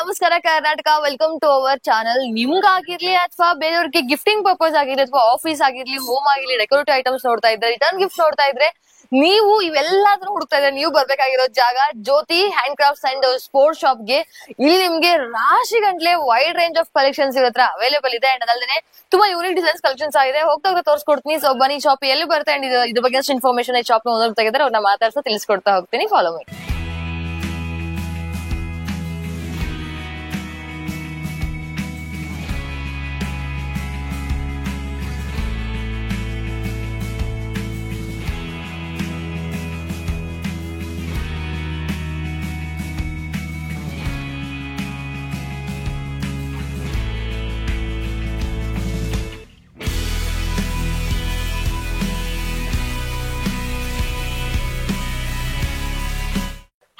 ನಮಸ್ಕಾರ Karnataka, welcome to our channel. ನಿಮ್ಗಾಗಿರ್ಲಿ ಅಥವಾ ಬೇರೆಯವ್ರಿಗೆ ಗಿಫ್ಟಿಂಗ್ ಪರ್ಪಸ್ ಆಗಿರ್ಲಿ ಅಥವಾ ಆಫೀಸ್ ಆಗಿರ್ಲಿ, ಹೋಮ್ ಆಗಿರ್ಲಿ, ಡೆಕೋರೇಟಿವ್ ಐಟಮ್ಸ್ ನೋಡ್ತಾ ಇದ್ರೆ, ರಿಟರ್ನ್ ಗಿಫ್ಟ್ ನೋಡ್ತಾ ಇದ್ರೆ, ನೀವು ಇವೆಲ್ಲಾದ್ರೂ ಹುಡುಕ್ತಾ ಇದ್ರೆ ನೀವು ಬರ್ಬೇಕಾಗಿರೋ ಜಾಗ Jyothi handicrafts and sports shop ಗೆ. ಇಲ್ಲಿ ನಿಮ್ಗೆ ರಾಶಿ ಗಂಟ್ಲೆ ವೈಡ್ ರೇಂಜ್ ಆಫ್ ಕಲೆಕ್ಷನ್ಸ್ ಇರತ್ರ ಅವೈಲೇಬಲ್ ಇದೆ. ಅಂಡ್ ಅದಲ್ಲದೆ ತುಂಬಾ ಯೂನಿಕ್ ಡಿಸೈನ್ಸ್ ಕಲೆಕ್ಷನ್ಸ್ ಆಗಿದೆ. ಹೋಗ್ತಾ ತೋರಿಸ್ಕೊಡ್ತೀನಿ. ಸೊ ಬನ್ನಿ, ಶಾಪ್ ಎಲ್ಲಿ ಬರುತ್ತೆ ಅಂಡ್ ಇದ್ರ ಬಗ್ಗೆ ಅಷ್ಟು ಇನ್ಫಾರ್ಮೇಶನ್ ಈ ಶಾಪ್ ನ ತೆಗೆದ್ರೆ ಅವ್ರನ್ನ ಮಾತಾಡ್ಸೋ ತಿಳಿಸ್ಕೊಡ್ತಾ ಹೋಗ್ತೀನಿ. ಫಾಲೋ ಮಾಡಿ.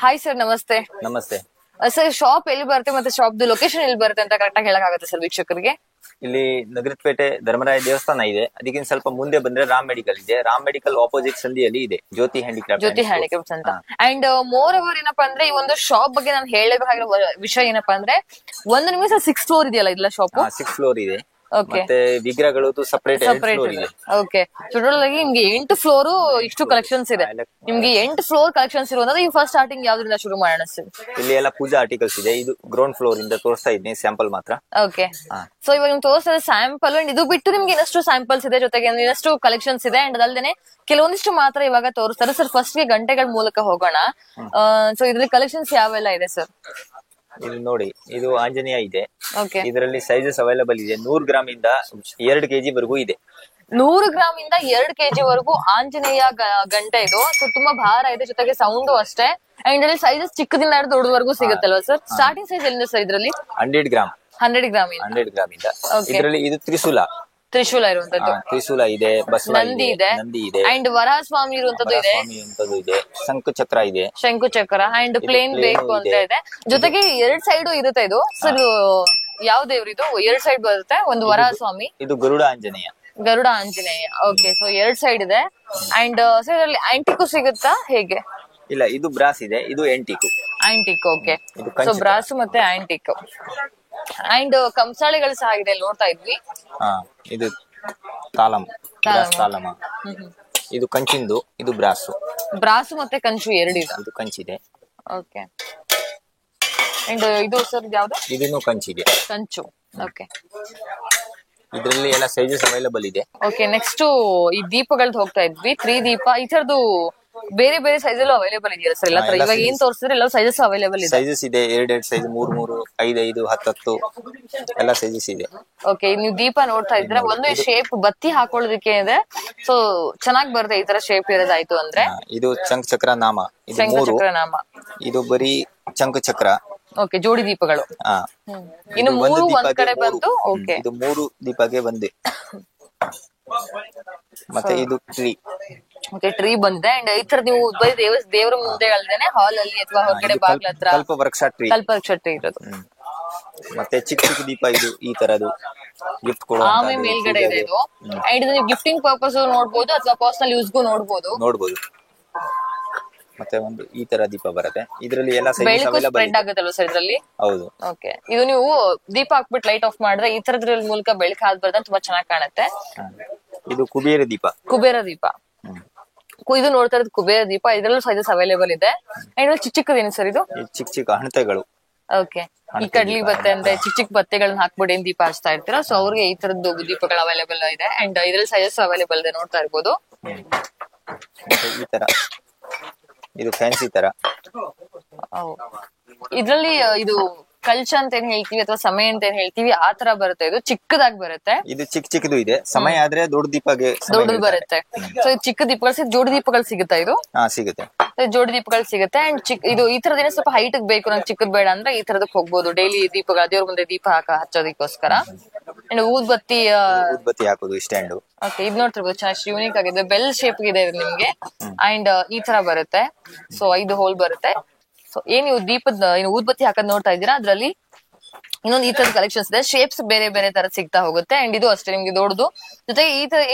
ಹಾಯ್ ಸರ್, ನಮಸ್ತೆ. ನಮಸ್ತೆ ಸರ್, ಶಾಪ್ ಎಲ್ಲಿ ಬರುತ್ತೆ ಮತ್ತೆ ಶಾಪ್ ಲೊಕೇಶನ್ ಎಲ್ಲಿ ಬರುತ್ತೆ ಅಂತ ಕರೆಕ್ಟ್ ಆಗಿ ಹೇಳಕ್ಕಾಗುತ್ತೆ ಸರ್ ವೀಕ್ಷಕರಿಗೆ? ಇಲ್ಲಿ ನಗರಪೇಟೆ ಧರ್ಮರಾಯ ದೇವಸ್ಥಾನ ಇದೆ. ಅದಕ್ಕಿಂತ ಸ್ವಲ್ಪ ಮುಂದೆ ಬಂದ್ರೆ ರಾಮ್ ಮೆಡಿಕಲ್ ಇದೆ. ರಾಮ್ ಮೆಡಿಕಲ್ ಆಪೋಸಿಟ್ ಸಂಧಿಯಲ್ಲಿ ಇದೆ ಜ್ಯೋತಿ ಹ್ಯಾಂಡಿಕ್ರಾಫ್ಟ್ಸ್ ಅಂತ. ಅಂಡ್ ಮೋರ್ ಓವರ್ ಏನಪ್ಪಾ ಅಂದ್ರೆ, ಈ ಒಂದು ಶಾಪ್ ಬಗ್ಗೆ ನಾನು ಹೇಳಬೇಕಾಗಿರೋ ವಿಷಯ ಏನಪ್ಪಾ ಅಂದ್ರೆ, ಒಂದು ನಿಮಿಷ 6th ಫ್ಲೋರ್ ಇದೆಯಲ್ಲ ಇದೆಲ್ಲ ಶಾಪ್? 6th ಫ್ಲೋರ್ ಇದೆ. ಮತ್ತೆ ವಿಗ್ರಹಗಳು ಸಪರೇಟ್ ಇದೆ. ಓಕೆ, ಟೋಟಲ್ ಆಗಿ ನಿಮ್ಗೆ 8 ಫ್ಲೋರ್ ಇಷ್ಟು ಕಲೆಕ್ಷನ್ಸ್ ಇದೆ. ನಿಮ್ಗೆ 8 ಫ್ಲೋರ್ ಕಲೆಕ್ಷನ್ಸ್ ಇರೋದ್ರೆ ಈ ಫಸ್ಟ್ ಸ್ಟಾರ್ಟಿಂಗ್ ಯಾವ್ದ್ರಿಂದ ಶುರು ಮಾಡೋಣ ಸರ್? ಇಲ್ಲಿ ಎಲ್ಲ ಪೂಜಾ ಆರ್ಟಿಕಲ್ಸ್ ಇದೆ. ಇದು ಗ್ರೌಂಡ್ ಫ್ಲೋರ್ ಇಂದ ತೋರಿಸ್ತಾ ಇದ್ದೀನಿ, ಸ್ಯಾಂಪಲ್ ಮಾತ್ರ. ಓಕೆ, ಸೊ ಇವಾಗ ನಿಮ್ಗೆ ತೋರಿಸ್ತಾ ಇದೆ ಸ್ಯಾಂಪಲ್. ಅಂಡ್ ಇದು ಬಿಟ್ಟು ನಿಮ್ಗೆ ಇನ್ನಷ್ಟು ಸ್ಯಾಂಪಲ್ಸ್ ಇದೆ, ಜೊತೆಗೆ ಇನ್ನಷ್ಟು ಕಲೆಕ್ಷನ್ಸ್ ಇದೆ. ಅಂಡ್ ಅದಲ್ದೇನೆ ಕೆಲವೊಂದಿಷ್ಟು ಮಾತ್ರ ಇವಾಗ ತೋರಿಸ್ತಾರೆ. ಸರ್, ಫಸ್ಟ್ ಗೆ ಗಂಟೆಗಳ ಮೂಲಕ ಹೋಗೋಣ. ಸೊ ಇದ್ರಲ್ಲಿ ಕಲೆಕ್ಷನ್ಸ್ ಯಾವೆಲ್ಲ ಇದೆ ಸರ್? ಇಲ್ಲಿ ನೋಡಿ, ಇದು ಆಂಜನೇಯ ಇದೆ. ಇದರಲ್ಲಿ ಸೈಜಸ್ ಅವೈಲೇಬಲ್ ಇದೆ. 100 ಗ್ರಾಮ್ ಇಂದ 2 kg ವರೆಗೂ ಇದೆ. 100 ಗ್ರಾಮ್ ಇಂದ 2 kg ವರೆಗೂ ಆಂಜನೇಯ ಗಂಟೆ ಇದು. ಸೊ ತುಂಬಾ ಭಾರ ಇದೆ, ಜೊತೆಗೆ ಸೌಂಡ್ ಅಷ್ಟೇ. ಅಂಡ್ ಇದರಲ್ಲಿ ಸೈಜಸ್ ಚಿಕ್ಕದಿಂದ ಹಿಡಿದು ದೊಡ್ಡವರೆಗೂ ಸಿಗುತ್ತಲ್ವಾ ಸರ್? ಸ್ಟಾರ್ಟಿಂಗ್ ಸೈಜ್ ಎಲ್ಲಿಂದ ಸರ್ ಇದರಲ್ಲಿ? 100 ಗ್ರಾಮ್ 100 ಗ್ರಾಮ್ ಇಂದ. ಇದರಲ್ಲಿ ಇದು ತ್ರಿಶೂಲ ಇರುವಂತದ್ದು. ತ್ರಿಶೂಲ ಇದೆ, ನಂದಿ ಇದೆ, ಅಂಡ್ ವರಹಸ್ವಾಮಿ ಇರುವಂತದ್ದು ಇದೆ, ಶಂಕು ಚಕ್ರ ಅಂಡ್ ಪ್ಲೇನ್ ಬೇಕು ಅಂತ ಇದೆ. ಜೊತೆಗೆ 2 ಸೈಡ್ ಇರುತ್ತೆ ಇದು. ಸರ್, ಯಾವ ದೇವ್ರಿದು? 2 ಸೈಡ್ ಬರುತ್ತೆ. ಒಂದು ವರಹಸ್ವಾಮಿ, ಇದು Garuda Anjaneya. Okay, so 2 side ಇದೆ. ಅಂಡ್ ಸರ್, ಇದರಲ್ಲಿ ಆಂಟಿಕ್ ಸಿಗುತ್ತಾ ಹೇಗೆ? ಇಲ್ಲ, ಇದು ಬ್ರಾಸ್ ಇದೆ, ಇದು ಆಂಟಿಕ್. ಓಕೆ, ಸೊ ಬ್ರಾಸ್ ಮತ್ತೆ ಆಂಟಿಕ್. ಅಂಡ್ ಕಂಸಾಳೆಗಳು ಸಹ ಇದೆ, ನೋಡ್ತಾ ಇದ್ವಿ. ಇದು ತಾಲಮ, ಇದು ಕಂಚಿಂದು, ಇದು ಬ್ರಾಸು ಮತ್ತೆ ಕಂಚು 2 ಇದೆ. ಇದು ಕಂಚಿದೆ. ಓಕೆ, ಅಂಡ್ ಇದು ಸರ್ ಯಾವ್ದು? ಇದನ್ನು ಕಂಚಿದೆ. ಕಂಚು. ಓಕೆ, ಇದರಲ್ಲಿ ಎಲ್ಲ ಸೈಜಸ್ ಅವೈಲೇಬಲ್ ಇದೆ. ಓಕೆ, ನೆಕ್ಸ್ಟ್ ಈ ದೀಪಗಳದ್ದು ಹೋಗ್ತಾ ಇದ್ವಿ. 3 ದೀಪ ಈ ತರದ್ದು ಬೇರೆ ಬೇರೆ ಸೈಜ್ ಅಲ್ಲೂ ಅವೈಲೇಬಲ್ ಇದೆಯಲ್ಲ ಸರ್? ಎಲ್ಲ ತರ ಇವಾಗ ಏನ್ ತೋರಿಸಿದ್ರೆ ಎಲ್ಲ ಸೈಜಸ್ ಅವೈಲೇಬಲ್ ಇದೆ. ಸೈಜಸ್ ಇದೆ 2 ಸೈಜ್, 3 5 10 ಎಲ್ಲ ಸೈಜಸ್ ಇದೆ. ಓಕೆ, ನೀವು ದೀಪ ನೋಡ್ತಾ ಇದ್ರೆ ಒಂದು ಶೇಪ್ ಬತ್ತಿ ಹಾಕೊಳ್ಳೋದಕ್ಕೆ ಇದೆ. ಸೊ ಚೆನ್ನಾಗಿ ಬರುತ್ತೆ ಈ ತರ ಶೇಪ್ ಇರೋದಾಯ್ತು ಅಂದ್ರೆ. ಇದು ಚಂಕ್ರ ನಾಮ, ಇದು ಬರೀ ಚಂಕ್ರ. ಓಕೆ, ಜೋಡಿ ದೀಪಗಳು. ಇನ್ನು 3 ಒಂದ್ ಕಡೆ ಬಂತು. ಓಕೆ, ಇದು 3 ದೀಪಕ್ಕೆ ಬಂದೆ. ಮತ್ತೆ ಇದು ಟ್ರೀ. ಓಕೆ, ಟ್ರೀ ಬಂದಿದೆ. ಅಂಡ್ ಈ ತರ ನೀವು ಬರೀ ದೇವರ ಮುಂದೆ ಅಲ್ದೇನೆ ಹಾಲ್ ಅಲ್ಲಿ ಅಥವಾ ಹೊರಗಡೆ ಬಾಗ್ಲ ಹತ್ರ ಕಲ್ಪವೃಕ್ಷ ಟ್ರೀ ಇರೋದು. ಮತ್ತೆ ಚಿಕ್ಕ ದೀಪ ಇದು ಈ ತರದು ಗಿಫ್ಟ್ ಕೊಡೋ ಆಮೆ ಮೇಲ್ಗಡೆ ಇದೆ ಇದು. ಅಂಡ್ ಇದು ನೀವು ಗಿಫ್ಟಿಂಗ್ ಪರ್ಪಸ್ ನೋಡ್ಬೋದು ಅಥವಾ ಪರ್ಸನಲ್ ಯೂಸ್ಗೂ ನೋಡ್ಬೋದು. ಮತ್ತೆ ಒಂದು ಈ ತರ ದೀಪ ಬರುತ್ತೆ. ಇದರಲ್ಲಿ ಎಲ್ಲ ಸೈಜಸ್ ಅವೈಲೇಬಲ್ ಸ್ಪ್ರೆಡ್ ಆಗುತ್ತಲ್ವಾ ಸರ್ ಇದರಲ್ಲಿ? ಹೌದು. ಓಕೆ, ಇದು ನೀವು ದೀಪ ಹಾಕ್ಬಿಟ್ಟು ಲೈಟ್ ಆಫ್ ಮಾಡಿದ್ರೆ ಈ ತರದ್ರ ಮೂಲಕ ಬೆಳಕು ಹಾದ್ ಬರ್ತದೆ, ತುಂಬಾ ಚೆನ್ನಾಗಿ ಕಾಣುತ್ತೆ. ಇದು ಕುಬೇರ ದೀಪ. ಇದು ನೋಡ್ತಾ ಇರೋದು ಕುಬೇರ ದೀಪ. ಇದ್ರಲ್ಲೂ ಸೈಜಸ್ ಅವೈಲೇಬಲ್ ಇದೆ. ಅಂಡ್ ಚಿಕ್ಕದೇನು ಸರ್ ಇದು? ಚಿಕ್ಕ ಹಣತೆಗಳು. ಓಕೆ, ಈ ಕಡ್ಲಿ ಬತ್ತೆ ಅಂದ್ರೆ ಚಿಕ್ಕ ಬತ್ತೆಗಳನ್ನ ಹಾಕ್ಬಿಟ್ಟು ಏನ್ ದೀಪ ಹಚ್ತಾ ಇರ್ತೀರಾ, ಸೊ ಅವ್ರಿಗೆ ಈ ತರದ್ದು ದೀಪಗಳು ಅವೈಲೇಬಲ್ ಇದೆ. ಅಂಡ್ ಇದ್ರಲ್ಲಿ ಸೈಜಸ್ ಅವೈಲೇಬಲ್ ಇದೆ, ನೋಡ್ತಾ ಇರ್ಬೋದು. ಈ ತರ ಇದು ಫ್ಯಾನ್ಸಿ ತರ. ಇದ್ರಲ್ಲಿ ಇದು ಕಲ್ಚ ಅಂತ ಏನ್ ಹೇಳ್ತೀವಿ ಅಥವಾ ಸಮಯ ಅಂತ ಏನ್ ಹೇಳ್ತೀವಿ, ಆ ತರ ಬರುತ್ತೆ. ಇದು ಚಿಕ್ಕದಾಗಿ ಬರುತ್ತೆ. ಇದು ಚಿಕ್ಕದು ಇದೆ. ಸಮಯ ಆದ್ರೆ ದೊಡ್ಡದು ಬರುತ್ತೆ. ಸೊ ಚಿಕ್ಕ ದೀಪಗಳು ಜೋಡಿ ದೀಪಗಳು ಸಿಗುತ್ತಾ? ಇದು ಸಿಗುತ್ತೆ, ಜೋಡಿ ದೀಪಗಳು ಸಿಗುತ್ತೆ. ಅಂಡ್ ಇದು ಈ ತರದೇನೆ ಸ್ವಲ್ಪ ಹೈಟ್ ಬೇಕು, ನಂಗೆ ಚಿಕ್ಕದ್ ಬೇಡ ಅಂದ್ರೆ ಈ ತರದಕ್ಕೆ ಹೋಗ್ಬೋದು. ಡೈಲಿ ದೀಪಗಳು ದೇವ್ರ ಮುಂದೆ ದೀಪ ಹಚ್ಚೋದಕ್ಕೋಸ್ಕರ. ಅಂಡ್ ಊದ್ಬತ್ತಿ ಹಾಕೋದು ಸ್ಟ್ಯಾಂಡ್. ಓಕೆ, ಇದು ನೋಡ್ತಿರ್ಬೋದು, ಚೆನ್ನಾಗಿ ಯೂನಿಕ್ ಆಗಿದೆ. ಬೆಲ್ ಶೇಪ್ ಇದೆ ನಿಮ್ಗೆ. ಅಂಡ್ ಈ ತರ ಬರುತ್ತೆ. ಸೊ 5 ಹೋಲ್ ಬರುತ್ತೆ. ಸೊ ಏನ್ ನೀವು ದೀಪದ ಊದ್ಬತ್ತಿ ಹಾಕೋದ್ ನೋಡ್ತಾ ಇದ್ದೀರಾ? ಅದ್ರಲ್ಲಿ ಇನ್ನೊಂದು ಈ ತರದ ಕಲೆಕ್ಷನ್ಸ್ ಇದೆ, ಶೇಪ್ಸ್ ಬೇರೆ ಬೇರೆ ತರ ಸಿಗ್ತಾ ಹೋಗುತ್ತೆ. ಅಂಡ್ ಇದು ಅಷ್ಟೇ ನಿಮ್ಗೆ ದೊಡ್ಡದು. ಜೊತೆಗೆ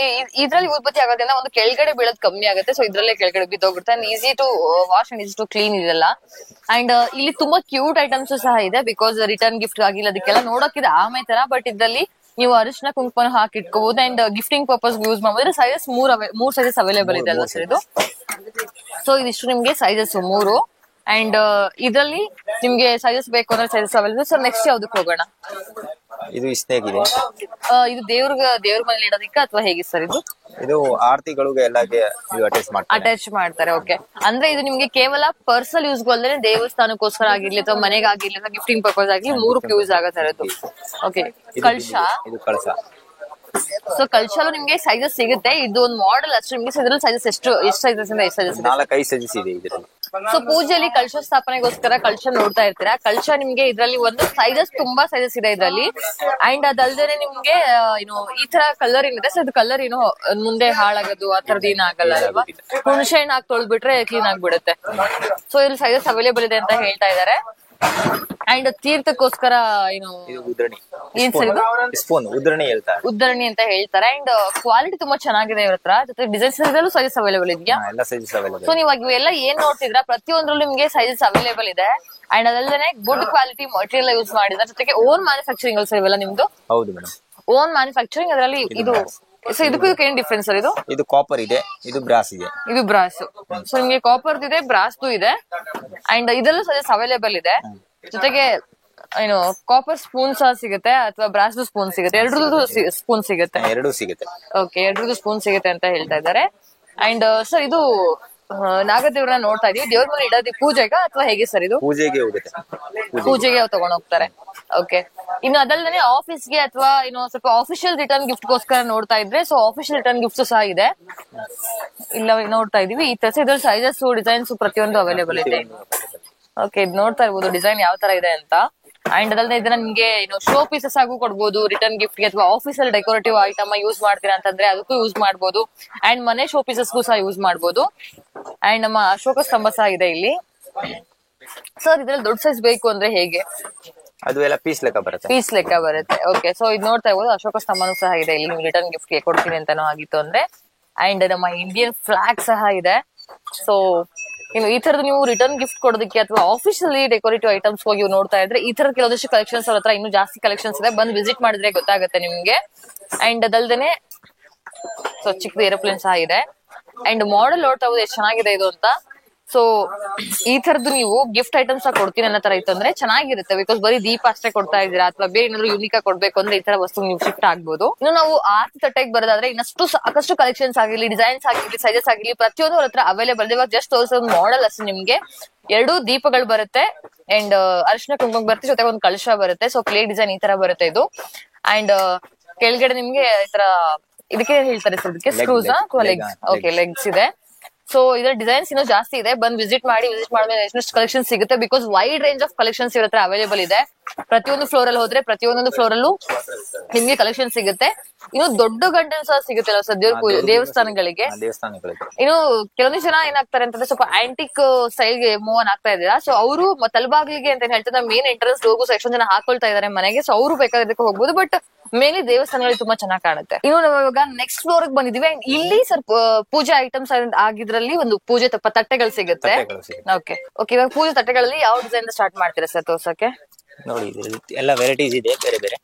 ಇದ್ರಲ್ಲಿ ಉತ್ಪತ್ತಿ ಆಗೋದ್ರಿಂದ ಒಂದು ಕೆಳಗಡೆ ಬೀಳೋದು ಕಮ್ಮಿ ಆಗುತ್ತೆ. ಸೊ ಇದ್ರಲ್ಲೇ ಕೆಳಗಡೆ ಬಿದ್ದೋಗುತ್ತೆ. And easy to wash and easy to clean ಇದೆಲ್ಲ. ಅಂಡ್ ಇಲ್ಲಿ ತುಂಬಾ ಕ್ಯೂಟ್ ಐಟಮ್ಸ್ ಸಹ ಇದೆ, ಬಿಕಾಸ್ ರಿಟರ್ನ್ ಗಿಫ್ಟ್ ಆಗಿಲ್ಲ ಅದಕ್ಕೆಲ್ಲ ನೋಡೋಕಿದೆ ಆಮೆ ತರ. ಬಟ್ ಇದ್ರಲ್ಲಿ ನೀವು ಅರಿಶಿನ ಕುಂಕುಮ ಹಾಕಿ ಇಟ್ಕೋಬಹುದು. ಅಂಡ್ ಗಿಫ್ಟಿಂಗ್ ಪರ್ಪಸ್ ಯೂಸ್ ಮಾಡಬಹುದು. ಸೈಜಸ್ ಮೂರ್ ಸೈಜಸ್ ಅವೈಲೇಬಲ್ ಇದೆ ಅಲ್ವಾ ಸರ್ ಇದು? ಸೊ ಇದಿಷ್ಟು ನಿಮ್ಗೆ ಸೈಜಸ್ 3. ಅಂಡ್ ಇದ್ರಲ್ಲಿ ನಿಮ್ಗೆ ಸೈಜಸ್ ಬೇಕು ಅಂದ್ರೆ ಸೈಜಸ್ ಅವೈಲೇಬಲ್. ಸರ್ ನೆಕ್ಸ್ಟ್ ಯಾವ್ದಕ್ಕೆ ಹೋಗೋಣ? ಇದು ಸ್ನೇಕ್ ಇದೆ. ಇದು ದೇವ್ರ ಮನೇಲಿ ಇಡೋದಕ್ಕೆ ಅಥವಾ ಹೇಗೆ ಸರ್ ಇದು? ಇದು ಆರತಿಗಳಿಗೆ ಎಲ್ಲ ಅಟ್ಯಾಚ್ ಮಾಡ್ತಾರೆ. ಓಕೆ, ಅಂದ್ರೆ ಇದು ನಿಮ್ಗೆ ಕೇವಲ ಪರ್ಸನಲ್ ಯೂಸ್ಗೂ ಅಲ್ಲದೆ ದೇವಸ್ಥಾನಕ್ಕೋಸ್ಕರ ಆಗಿರ್ಲಿ ಅಥವಾ ಮನೆಗಾಗಿರ್ಲಿ ಅಥವಾ ಗಿಫ್ಟಿಂಗ್ ಪರ್ಪಸ್ ಆಗಲಿ 3 ಯೂಸ್ ಆಗತ್ತೆ ಇದು. ಓಕೆ, ಕಳಶ. ಇದು ಕಳಶ. ಸೊ ಕಲ್ಚರ್ ನಿಮ್ಗೆ ಸೈಜಸ್ ಸಿಗುತ್ತೆ. ಇದು ಒಂದು ಮಾಡೆಲ್ ಅಷ್ಟು. ನಿಮ್ಗೆ ಇದ್ರಲ್ಲಿ ಸೈಜಸ್ ಎಷ್ಟು ಸೈಜಸ್ ಇಂದ ಎಷ್ಟು ಸೈಜಸ್? 4-5 ಸೈಜಸ್ ಇದೆ ಇದರಲ್ಲಿ. ಸೊ ಪೂಜೆಯಲ್ಲಿ ಕಳಶ ಸ್ಥಾಪನೆಗೋಸ್ಕರ ಕಳಶ ನೋಡ್ತಾ ಇರ್ತೀರಾ. ಕಳಶ ನಿಮ್ಗೆ ಇದ್ರಲ್ಲಿ ಒಂದು ಸೈಜಸ್ ತುಂಬಾ ಸೈಜಸ್ ಇದೆ ಇದರಲ್ಲಿ. ಅಂಡ್ ಅದಲ್ದೇನೆ ನಿಮ್ಗೆ ಏನು ಈ ತರ ಕಲರ್ ಏನಿದೆ, ಸೊ ಇದು ಕಲರ್ ಏನು ಮುಂದೆ ಹಾಳಾಗೋದು ಆ ತರದ್ ಏನ್ ಆಗಲ್ಲ ಅಲ್ವಾ? ಹುಣಸೆ ಹಣ್ಣು ಹಾಕಿ ತೊಳ್ಬಿಟ್ರೆ ಕ್ಲೀನ್ ಆಗ್ಬಿಡುತ್ತೆ. ಸೊ ಇಲ್ಲಿ ಸೈಜಸ್ ಅವೈಲೇಬಲ್ ಇದೆ ಅಂತ ಹೇಳ್ತಾ ಇದಾರೆ. ಅಂಡ್ ತೀರ್ಥಕ್ಕೋಸ್ಕರ ಏನು ಏನ್ ಸರ್ ಇದು? ಸ್ಪೂನ್ ಉದ್ರಣಿ ಅಂತ ಹೇಳ್ತಾರೆ. ಅಂಡ್ ಕ್ವಾಲಿಟಿ ತುಂಬಾ ಚೆನ್ನಾಗಿದೆ ಇವ್ರ ಹತ್ರ. ಜೊತೆ ಡಿಸೈನ್ಸ್ ಸೈಜಸ್ ಅವೈಲೇಬಲ್ ಇದೆಯಾ? ಎಲ್ಲ ಸೈಜಸ್ ಅವೈಲೇಬಲ್. ಸೊ ನೀವು ಇವೆಲ್ಲ ಏನ್ ನೋಡ್ತಿದ್ರ ಪ್ರತಿಯೊಂದ್ರಲ್ಲೂ ನಿಮ್ಗೆ ಸೈಜಸ್ ಅವೈಲೇಬಲ್ ಇದೆ. ಅಂಡ್ ಅದಲ್ಲದೆ ಗುಡ್ ಕ್ವಾಲಿಟಿ ಮಟೀರಿಯಲ್ ಯೂಸ್ ಮಾಡಿದ್ರೆ. ಜೊತೆಗೆ ಓನ್ ಮ್ಯಾನುಫ್ಯಾಕ್ಚರಿಂಗ್ ಅಲ್ಸ ಇವೆಲ್ಲ ನಿಮ್ದು? ಹೌದು ಮೇಡಮ್, ಓನ್ ಮ್ಯಾನುಫ್ಯಾಕ್ಚರಿಂಗ್. ಅದರಲ್ಲಿ ಇದು ಸೊ ಇದಕ್ಕೂ ಏನ್ ಡಿಫ್ರೆನ್ಸ್ ಸರ್? ಇದು ಕಾಪರ್ ಇದೆ, ಇದು ಬ್ರಾಸ್ ಇದೆ. ಇದು ಬ್ರಾಸ್. ಸೊ ನಿಮ್ಗೆ ಕಾಪರ್ ಇದೆ, ಬ್ರಾಸ್ದು ಇದೆ. ಅಂಡ್ ಇದರಲ್ಲೂ ಸೈಜಸ್ ಅವೈಲೇಬಲ್ ಇದೆ. ಜೊತೆಗೆ ಏನು ಕಾಪರ್ ಸ್ಪೂನ್ ಸಹ ಸಿಗುತ್ತೆ ಅಥವಾ ಬ್ರಾಸ್ ಸ್ಪೂನ್ ಸಿಗುತ್ತೆ. ಎರಡರದ್ದು ಸ್ಪೂನ್ ಸಿಗುತ್ತೆ. ಓಕೆ, ಎರಡರದ್ದು ಸ್ಪೂನ್ ಸಿಗುತ್ತೆ ಅಂತ ಹೇಳ್ತಾ ಇದ್ದಾರೆ. ಅಂಡ್ ಸರ್ ಇದು ನಾಗದೇವ್ರನ್ನ ನೋಡ್ತಾ ಇದೀವಿ. ದೇವ್ರ ಮನೆ ಇಡೋದಿ ಪೂಜೆಗ ಅಥವಾ ಹೇಗೆ ಸರ್ ಇದು? ಪೂಜೆಗೆ ತಗೊಂಡ್ ಹೋಗ್ತಾರೆ. ಓಕೆ, ಇನ್ನು ಅದಲ್ಲದೆ ಆಫೀಸ್ಗೆ ಅಥವಾ ಇನ್ನು ಸ್ವಲ್ಪ ಆಫಿಷಿಯಲ್ ರಿಟರ್ನ್ ಗಿಫ್ಟ್ ಗೋಸ್ಕರ ನೋಡ್ತಾ ಇದ್ರೆ, ಸೊ ಆಫಿಷಿಯಲ್ ರಿಟರ್ನ್ ಗಿಫ್ಟ್ ಸಹ ಇದೆ. ಇಲ್ಲ ನೋಡ್ತಾ ಇದೀವಿ ಈ ತರ. ಇದ್ರಲ್ಲಿ ಸೈಜಸ್ ಡಿಸೈನ್ಸ್ ಪ್ರತಿಯೊಂದು ಅವೈಲೇಬಲ್ ಇದೆ. ಓಕೆ, ಇದು ನೋಡ್ತಾ ಇರ್ಬೋದು ಡಿಸೈನ್ ಯಾವ ತರ ಇದೆ ಅಂತ. ಅಂಡ್ ಅದಲ್ಲದೆ ಇದನ್ನ ನಿಮ್ಗೆ ಶೋ ಪೀಸಸ್ ಆಗು ಕೊಡ್ಬೋದು ರಿಟರ್ನ್ ಗಿಫ್ಟ್ ಗೆ, ಅಥವಾ ಆಫೀಸಲ್ಲಿ ಡೆಕೋರೇಟಿವ್ ಐಟಮ್ ಯೂಸ್ ಮಾಡ್ತೀರಾ ಅಂತಂದ್ರೆ ಅದಕ್ಕೂ ಯೂಸ್ ಮಾಡ್ಬೋದು. ಅಂಡ್ ಮನೆ ಶೋ ಪೀಸಸ್ಗೂ ಸಹ ಯೂಸ್ ಮಾಡ್ಬೋದು. ಅಂಡ್ ನಮ್ಮ ಅಶೋಕ ಸ್ತಂಭ ಸಹ ಇದೆ ಇಲ್ಲಿ. ಸರ್ ಇದ್ರಲ್ಲಿ ದೊಡ್ಡ ಸೈಜ್ ಬೇಕು ಅಂದ್ರೆ ಹೇಗೆ? ಅದು ಎಲ್ಲ ಪೀಸ್ ಲೆಕ್ಕ ಬರುತ್ತೆ. ಓಕೆ, ಸೊ ಇದು ನೋಡ್ತಾ ಇರ್ಬೋದು ಅಶೋಕ ಸ್ತಂಭನೂ ಸಹ ಇದೆ ಇಲ್ಲಿ. ನೀವು ರಿಟರ್ನ್ ಗಿಫ್ಟ್ ಗೆ ಕೊಡ್ತೀನಿ ಅಂತಾನೂ ಆಗಿತ್ತು ಅಂದ್ರೆ. ಅಂಡ್ ನಮ್ಮ ಇಂಡಿಯನ್ ಫ್ಲಾಗ್ ಸಹ ಇದೆ. ಸೊ ಇನ್ನು ಈ ತರದ್ದು ನೀವು ರಿಟರ್ನ್ ಗಿಫ್ಟ್ ಕೊಡೋದಕ್ಕೆ ಅಥವಾ ಆಫೀಸಲ್ಲಿ ಡೆಕೋರೇಟಿವ್ ಐಟಮ್ಸ್ ಹೋಗಿ ನೋಡ್ತಾ ಇದ್ರೆ ಈ ತರ ಕೆಲವೊಂದಿಷ್ಟು ಕಲೆಕ್ಷನ್ಸ್ ಅವ್ರ ಹತ್ರ ಇನ್ನೂ ಜಾಸ್ತಿ ಕಲೆಕ್ಷನ್ಸ್ ಇದೆ. ಬಂದು ವಿಸಿಟ್ ಮಾಡಿದ್ರೆ ಗೊತ್ತಾಗುತ್ತೆ ನಿಮ್ಗೆ. ಅಂಡ್ ಅದಲ್ದೇನೆ ಸೊ ಚಿಕ್ಕದು ಏರೋಪ್ಲೇನ್ ಸಹ ಇದೆ. ಅಂಡ್ ಮಾಡೆಲ್ ನೋಡ್ತಾ ಹೋದ್ರೆ ಎಷ್ಟು ಚೆನ್ನಾಗಿದೆ ಇದು ಅಂತ. ಸೊ ಈ ತರದ್ದು ನೀವು ಗಿಫ್ಟ್ ಐಟಮ್ಸ್ ಕೊಡ್ತೀನಿ ಅನ್ನೋ ತರ ಇತ್ತು ಅಂದ್ರೆ ಚೆನ್ನಾಗಿರುತ್ತೆ. ಬಿಕಾಸ್ ಬರೀ ದೀಪ ಅಷ್ಟೇ ಕೊಡ್ತಾ ಇದ್ದೀರಾ ಅಥವಾ ಬೇರೆ ಏನಾದ್ರು ಯೂನಿಕ್ ಆಗಿ ಕೊಡ್ಬೇಕು ಅಂದ್ರೆ ಈ ತರ ವಸ್ತು ನೀವು ಶಿಫ್ಟ್ ಆಗ್ಬೋದು. ಇನ್ನು ನಾವು ಆರ್ತಿ ತಟ್ಟೆಗೆ ಬರೋದಾದ್ರೆ ಇನ್ನಷ್ಟು ಸಾಕಷ್ಟು ಕಲೆಕ್ಷನ್ಸ್ ಆಗಿರ್ಲಿ, ಡಿಸೈನ್ಸ್ ಆಗಿರ್ಲಿ, ಸೈಜಸ್ ಆಗಿರ್ಲಿ ಪ್ರತಿಯೊಂದು ಅವ್ರ ಹತ್ರ ಅವೈಲೇಬಲ್ ಇದೆ. ಇವಾಗ ಜಸ್ಟ್ ತೋರಿಸೋದು ಮಾಡೆಲ್ ಅಷ್ಟೇ. ನಿಮ್ಗೆ 2 ದೀಪಗಳು ಬರುತ್ತೆ. ಅಂಡ್ ಅರಿಶಿನ ಕುಂಕುಮ ಬರುತ್ತೆ, ಜೊತೆಗೆ ಒಂದು ಕಳಶ ಬರುತ್ತೆ. ಸೊ ಪ್ಲೇಟ್ ಡಿಸೈನ್ ಈ ತರ ಬರುತ್ತೆ ಇದು. ಅಂಡ್ ಕೆಳಗಡೆ ನಿಮ್ಗೆ ಈ ತರ ಇದಕ್ಕೆ ಹೇಳ್ತಾರೆ ಸರ್, ಇದಕ್ಕೆ ಸ್ಕ್ರೂಸ್ ಲೆಗ್ಸ್. ಓಕೆ, ಲೆಗ್ಸ್ ಇದೆ. ಸೊ ಇದರ ಡಿಸೈನ್ಸ್ ಇನ್ನೂ ಜಾಸ್ತಿ ಇದೆ. ಬಂದು ವಿಸಿಟ್ ಮಾಡಿದ್ಮೇಲೆ ಎಷ್ಟು ಕಲೆಕ್ಷನ್ ಸಿಗುತ್ತೆ. Because wide range of collections ಇವ್ರ ಹತ್ರ ಅವೈಲೇಬಲ್ ಇದೆ. ಪ್ರತಿಯೊಂದು ಫ್ಲೋರ್ ಅಲ್ಲಿ ಹೋದ್ರೆ ಪ್ರತಿಯೊಂದೊಂದು ಫ್ಲೋರ್ ಅಲ್ಲೂ ನಿಮ್ಗೆ ಕಲೆಕ್ಷನ್ ಸಿಗುತ್ತೆ. ಇನ್ನು ದೊಡ್ಡ ಗಂಟೆ ಸಹ ಸಿಗುತ್ತೆ ಸರ್ ದೇವಸ್ಥಾನಗಳಿಗೆ. ಇನ್ನು ಕೆಲವೊಂದು ಜನ ಏನಾಗ್ತಾರೆ ಅಂತಂದ್ರೆ ಸ್ವಲ್ಪ ಆಂಟಿಕ್ ಸ್ಟೈಲ್ ಗೆ ಮೂವ್ ಆನ್ ಆಗ್ತಾ ಇದ್ದೀರಾ. ಸೊ ಅವರು ತಲಬಾಗಿಲಿಗೆ ಅಂತ ಹೇಳ್ತಾರೆ ಮೇನ್ ಎಂಟ್ರೆನ್ಸ್ ಡೋರ್ಗೂ ಎಷ್ಟೊಂದು ಜನ ಹಾಕೊಳ್ತಾ ಇದಾರೆ ಮನೆಗೆ. ಸೊ ಅವರು ಬೇಕಾದಕ್ಕೆ ಹೋಗ್ಬೋದು. ಬಟ್ ಮೇನ್ಲಿ ದೇವಸ್ಥಾನಗಳಲ್ಲಿ ತುಂಬಾ ಚೆನ್ನಾಗಿ ಕಾಣುತ್ತೆ. ಇನ್ನು ನಾವು ಇವಾಗ ನೆಕ್ಸ್ಟ್ ಫ್ಲೋರ್ ಬಂದಿದೀವಿ. ಅಂಡ್ ಇಲ್ಲಿ ಸರ್ ಪೂಜೆ ಐಟಮ್ಸ್ ಆಗಿದ್ರಲ್ಲಿ ಒಂದು ಪೂಜೆ ತಟ್ಟೆಗಳು ಸಿಗುತ್ತೆ. ಓಕೆ, ಇವಾಗ ಪೂಜೆ ತಟ್ಟೆಗಳಲ್ಲಿ ಯಾವ ಡಿಸೈನ್ ಸ್ಟಾರ್ಟ್ ಮಾಡ್ತೀರಾ ಸರ್ ತೋರ್ಸಕ್ಕೆ? ನೋಡಿ ಎಲ್ಲ ವೆರೈಟೀಸ್ ಇದೆ ಬೇರೆ ಬೇರೆ.